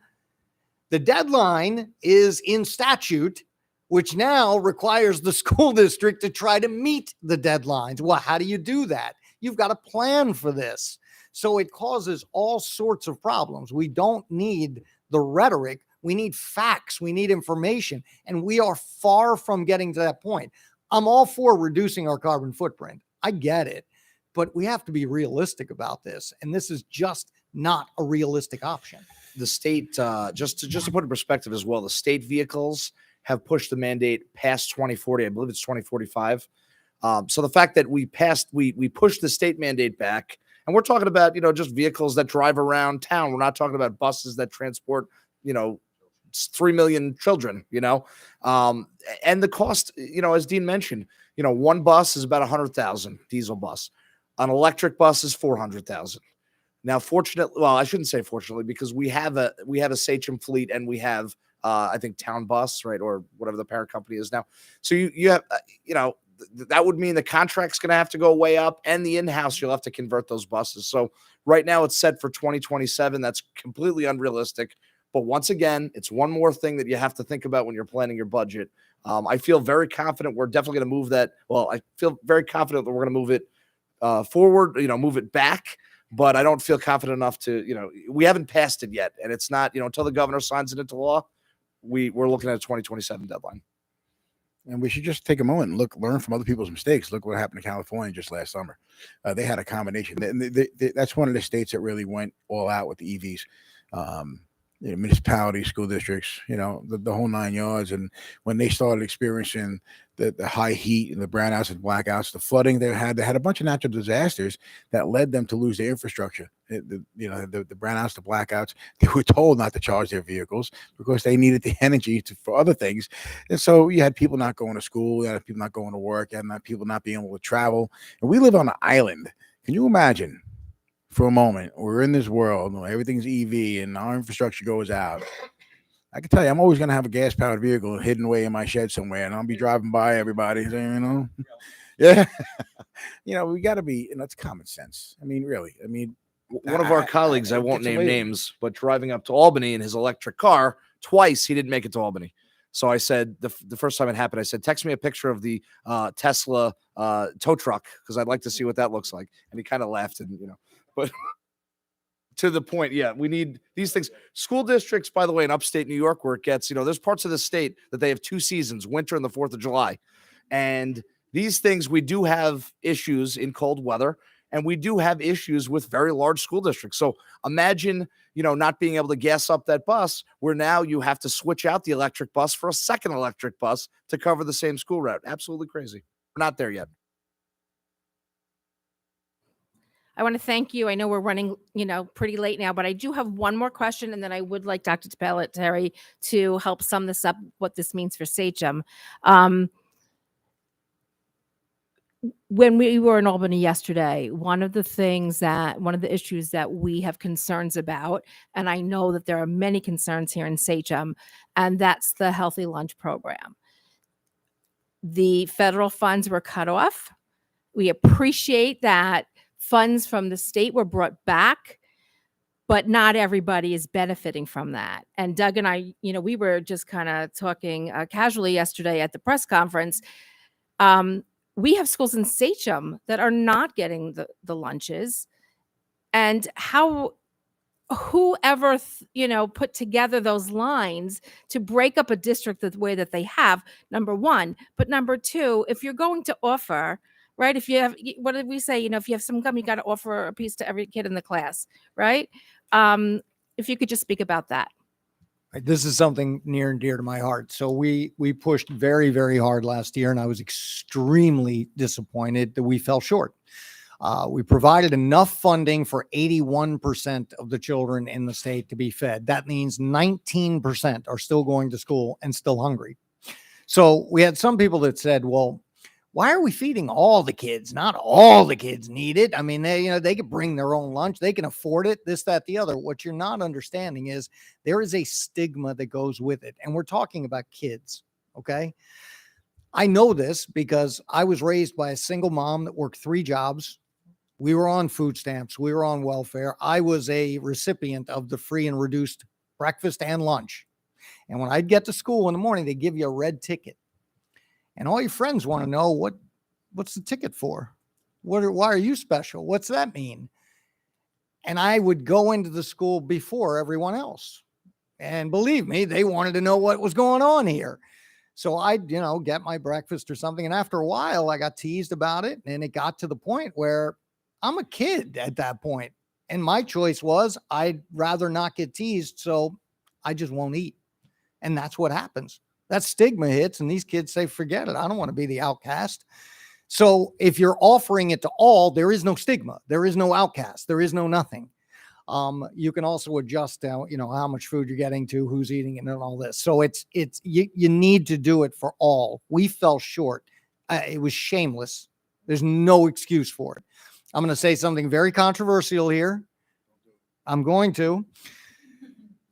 the deadline is in statute, which now requires the school district to try to meet the deadlines. Well, how do you do that? You've got to plan for this. So it causes all sorts of problems. We don't need the rhetoric. We need facts. We need information. And we are far from getting to that point. I'm all for reducing our carbon footprint. I get it. But we have to be realistic about this. And this is just not a realistic option. The state, just to put in perspective as well, the state vehicles have pushed the mandate past 2040. I believe it's 2045. So the fact that we pushed the state mandate back, and we're talking about, just vehicles that drive around town. We're not talking about buses that transport, 3 million children, and the cost, as Dean mentioned, one bus is about 100,000 diesel bus. An electric bus is 400,000. Now, fortunately, well, I shouldn't say fortunately, because we have a Sachem fleet, and we have, I think, Town Bus, right, or whatever the parent company is now. So you have, that would mean the contract's going to have to go way up, and the in-house, you'll have to convert those buses. So right now it's set for 2027. That's completely unrealistic. But once again, it's one more thing that you have to think about when you're planning your budget. I feel very confident we're definitely going to move that. Well, I feel very confident that we're going to move it forward, move it back. But I don't feel confident enough to, we haven't passed it yet. And it's not, until the governor signs it into law, we're looking at a 2027 deadline. And we should just take a moment and learn from other people's mistakes. Look what happened to California just last summer. They had a combination. That's one of the states that really went all out with the EVs. municipalities, school districts, the whole 9 yards. And when they started experiencing the high heat and the brownouts and blackouts, the flooding they had a bunch of natural disasters that led them to lose their infrastructure. The brownouts, the blackouts, they were told not to charge their vehicles because they needed the energy for other things. And so you had people not going to school, you had people not going to work, you had people not being able to travel. And we live on an island. Can you imagine? For a moment, we're in this world, everything's EV and our infrastructure goes out. I can tell you, I'm always going to have a gas powered vehicle hidden away in my shed somewhere, and I'll be driving by everybody saying, yeah, we got to be, and that's common sense. I mean, really, one of our colleagues, I won't name names, but driving up to Albany in his electric car twice, he didn't make it to Albany. So I said, the first time it happened, I said, text me a picture of the Tesla tow truck because I'd like to see what that looks like. And he kind of laughed and, but to the point, yeah, we need these things. School districts, by the way, in upstate New York, where it gets, there's parts of the state that they have 2 seasons, winter and the 4th of July. And these things, we do have issues in cold weather, and we do have issues with very large school districts. So imagine, not being able to gas up that bus, where now you have to switch out the electric bus for a second electric bus to cover the same school route. Absolutely crazy. We're not there yet. I want to thank you. I know we're running, pretty late now, but I do have one more question, and then I would like Dr. Terry to help sum this up, what this means for Sachem. When we were in Albany yesterday, one of the issues that we have concerns about, and I know that there are many concerns here in Sachem, and that's the Healthy Lunch Program. The federal funds were cut off. We appreciate that funds from the state were brought back, but not everybody is benefiting from that. And Doug and I, we were just kind of talking casually yesterday at the press conference. We have schools in Sachem that are not getting the lunches, and whoever put together those lines to break up a district the way that they have, number one. But number two, if you're going to offer, right, if you have, what did we say, if you have some gum, you got to offer a piece to every kid in the class, right? If you could just speak about that. This is something near and dear to my heart. So we pushed very, very hard last year, and I was extremely disappointed that we fell short. We provided enough funding for 81% of the children in the state to be fed. That means 19% are still going to school and still hungry. So we had some people that said, well, why are we feeding all the kids? Not all the kids need it. I mean, they could bring their own lunch. They can afford it, this, that, the other. What you're not understanding is there is a stigma that goes with it. And we're talking about kids, okay? I know this because I was raised by a single mom that worked 3 jobs. We were on food stamps. We were on welfare. I was a recipient of the free and reduced breakfast and lunch. And when I'd get to school in the morning, they give you a red ticket. And all your friends want to know what's the ticket for? Why are you special? What's that mean? And I would go into the school before everyone else. And believe me, they wanted to know what was going on here. So I'd, get my breakfast or something. And after a while, I got teased about it. And it got to the point where I'm a kid at that point. And my choice was I'd rather not get teased. So I just won't eat. And that's what happens. That stigma hits and these kids say, forget it. I don't want to be the outcast. So if you're offering it to all, there is no stigma. There is no outcast. There is no nothing. You can also adjust down, how much food you're getting to, who's eating it and all this. So you need to do it for all. We fell short. It was shameless. There's no excuse for it. I'm going to say something very controversial here. I'm going to.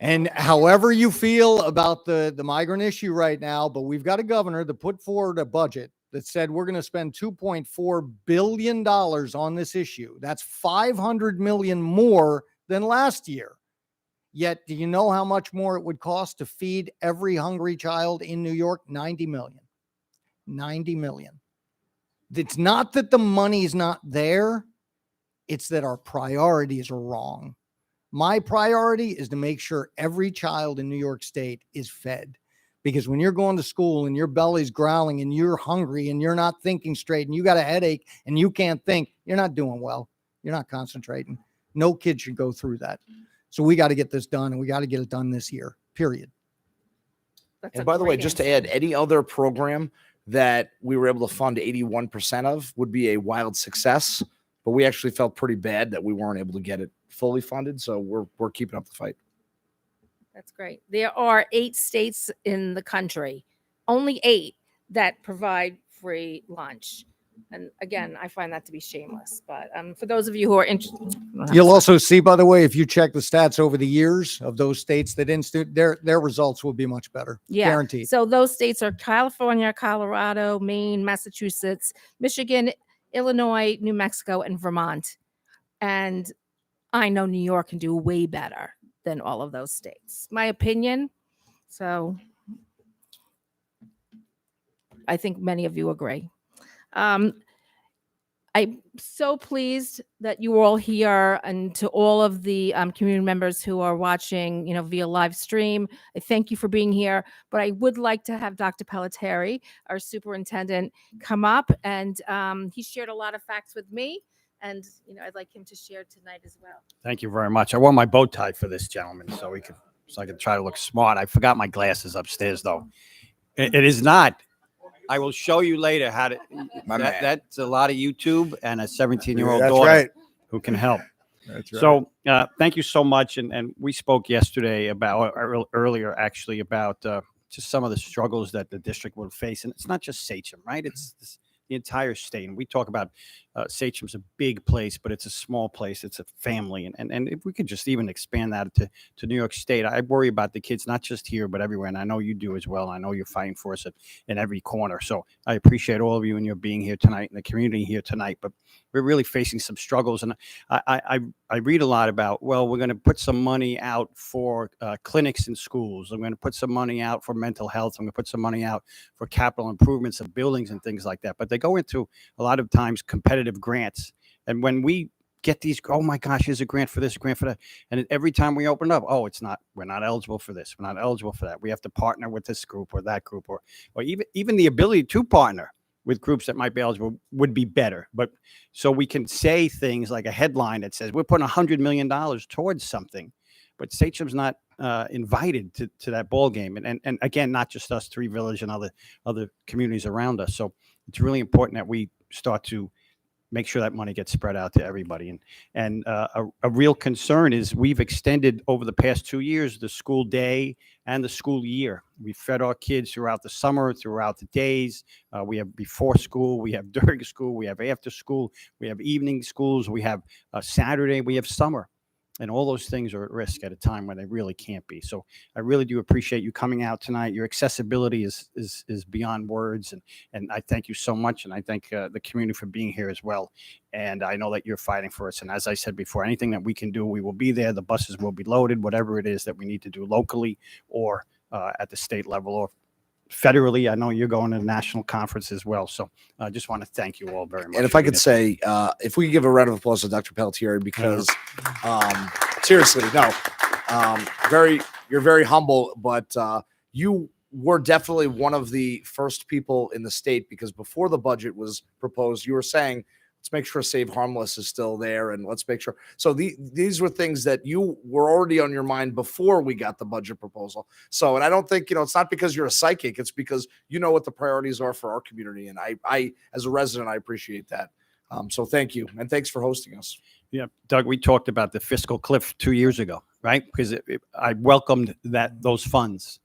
And however you feel about the migrant issue right now, but we've got a governor that put forward a budget that said we're going to spend $2.4 billion on this issue. That's $500 million more than last year. Yet, do you know how much more it would cost to feed every hungry child in New York? $90 million. $90 million. It's not that the money's not there. It's that our priorities are wrong. My priority is to make sure every child in New York State is fed. Because when you're going to school and your belly's growling and you're hungry and you're not thinking straight and you got a headache and you can't think, you're not doing well. You're not concentrating. No kid should go through that. So we got to get this done, and we got to get it done this year, period. That's And a by the way, great just to answer. add, any other program that we were able to fund 81% of would be a wild success. But we actually felt pretty bad that we weren't able to get it fully funded. So we're keeping up the fight. That's great. There are 8 states in the country, only 8 that provide free lunch. And again, I find that to be shameless. But for those of you who are interested, You'll also see, by the way, if you check the stats over the years of those states that institute, their results will be much better. yeah. Guaranteed. So those states are California, Colorado, Maine, Massachusetts, Michigan, Illinois, New Mexico, and Vermont. And I know New York can do way better than all of those states. My opinion. So I think many of you agree. I'm so pleased that you were all here, and to all of the community members who are watching, via live stream. I thank you for being here, but I would like to have Dr. Pelletieri, our superintendent, come up, and he shared a lot of facts with me, and I'd like him to share tonight as well. Thank you very much. I wore my bow tie for this, gentleman, so I could try to look smart. I forgot my glasses upstairs, though. It is not. I will show you later how to. That's a lot of YouTube and a 17-year-old That's daughter right. who can help. That's right. So thank you so much. And we spoke yesterday earlier, actually, about just some of the struggles that the district will face. And it's not just Sachem, right? It's the entire state. And we talk about Sachem's a big place, but it's a small place. It's a family. And if we could just even expand that to New York State, I worry about the kids, not just here, but everywhere. And I know you do as well. I know you're fighting for us in every corner. So I appreciate all of you and your being here tonight and the community here tonight. But we're really facing some struggles. And I read a lot about, well, we're going to put some money out for clinics in schools. I'm going to put some money out for mental health. I'm going to put some money out for capital improvements of buildings and things like that. But they go into a lot of times competitive grants. And when we get these, oh my gosh, here's a grant for this, a grant for that. And every time we open up, we're not eligible for this. We're not eligible for that. We have to partner with this group or that group, or even the ability to partner with groups that might be eligible would be better. But so we can say things like a headline that says we're putting $100 million towards something, but Sachem's not invited to that ball game. And again, not just us, Three Village and other communities around us. So it's really important that we start to make sure that money gets spread out to everybody. And a real concern is we've extended over the past 2 years the school day and the school year. We fed our kids throughout the summer, throughout the days. We have before school, we have during school, we have after school, we have evening schools, we have Saturday, we have summer. And all those things are at risk at a time when they really can't be. So I really do appreciate you coming out tonight. Your accessibility is beyond words. And I thank you so much. And I thank the community for being here as well. And I know that you're fighting for us. And as I said before, anything that we can do, we will be there. The buses will be loaded, whatever it is that we need to do locally or at the state level or federally. I know you're going to the national conference as well. So I just want to thank you all very much. And if I could say, if we could give a round of applause to Dr. Pelletieri, because seriously, no, you're very humble, but you were definitely one of the first people in the state, because before the budget was proposed, you were saying, let's make sure Save Harmless is still there, and let's make sure. So these were things that you were already on your mind before we got the budget proposal. So, and I don't think, it's not because you're a psychic, it's because you know what the priorities are for our community. And I as a resident, I appreciate that. So thank you. And thanks for hosting us. Yeah, Doug, we talked about the fiscal cliff 2 years ago, right? Because I welcomed those funds,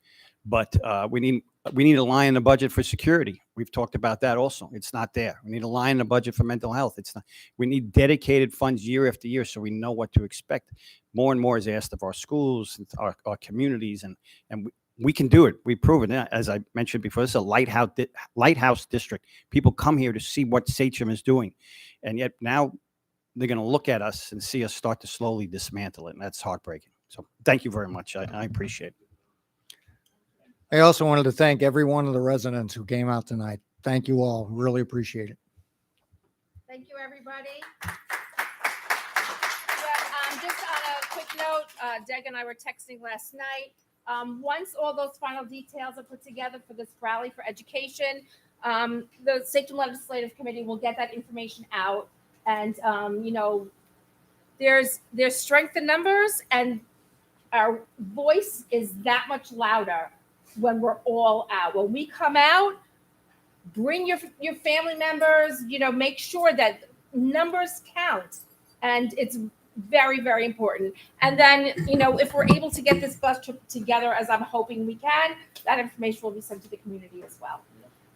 but we need a line in the budget for security. We've talked about that also. It's not there. We need a line in the budget for mental health. It's not. We need dedicated funds year after year so we know what to expect. More and more is asked of our schools, our communities, and we can do it. We've proven it. As I mentioned before, this is a lighthouse district. People come here to see what Sachem is doing, and yet now they're going to look at us and see us start to slowly dismantle it, and that's heartbreaking. So thank you very much. I appreciate it. I also wanted to thank every one of the residents who came out tonight. Thank you all. Really appreciate it. Thank you, everybody. Yeah, just on a quick note, Deg and I were texting last night. Once all those final details are put together for this rally for education, the Sachem Legislative Committee will get that information out. And, there's strength in numbers, and our voice is that much louder when we're all out. When we come out, bring your family members, make sure that numbers count. And it's very, very important. And then, if we're able to get this bus trip together, as I'm hoping we can, that information will be sent to the community as well.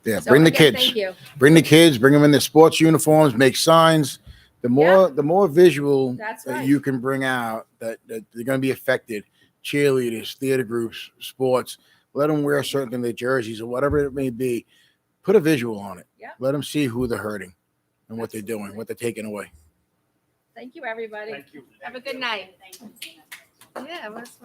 Yeah, So bring the again, kids. Thank you. Bring the kids. Bring them in their sports uniforms. Make signs. The more visual That's that right. you can bring out, that they're going to be affected. Cheerleaders, theater groups, sports. Let them wear certain their jerseys or whatever it may be. Put a visual on it. Yeah. Let them see who they're hurting and what they're doing, Absolutely. what they're taking away. Thank you, everybody. Thank you. Have a good night. Yeah, what's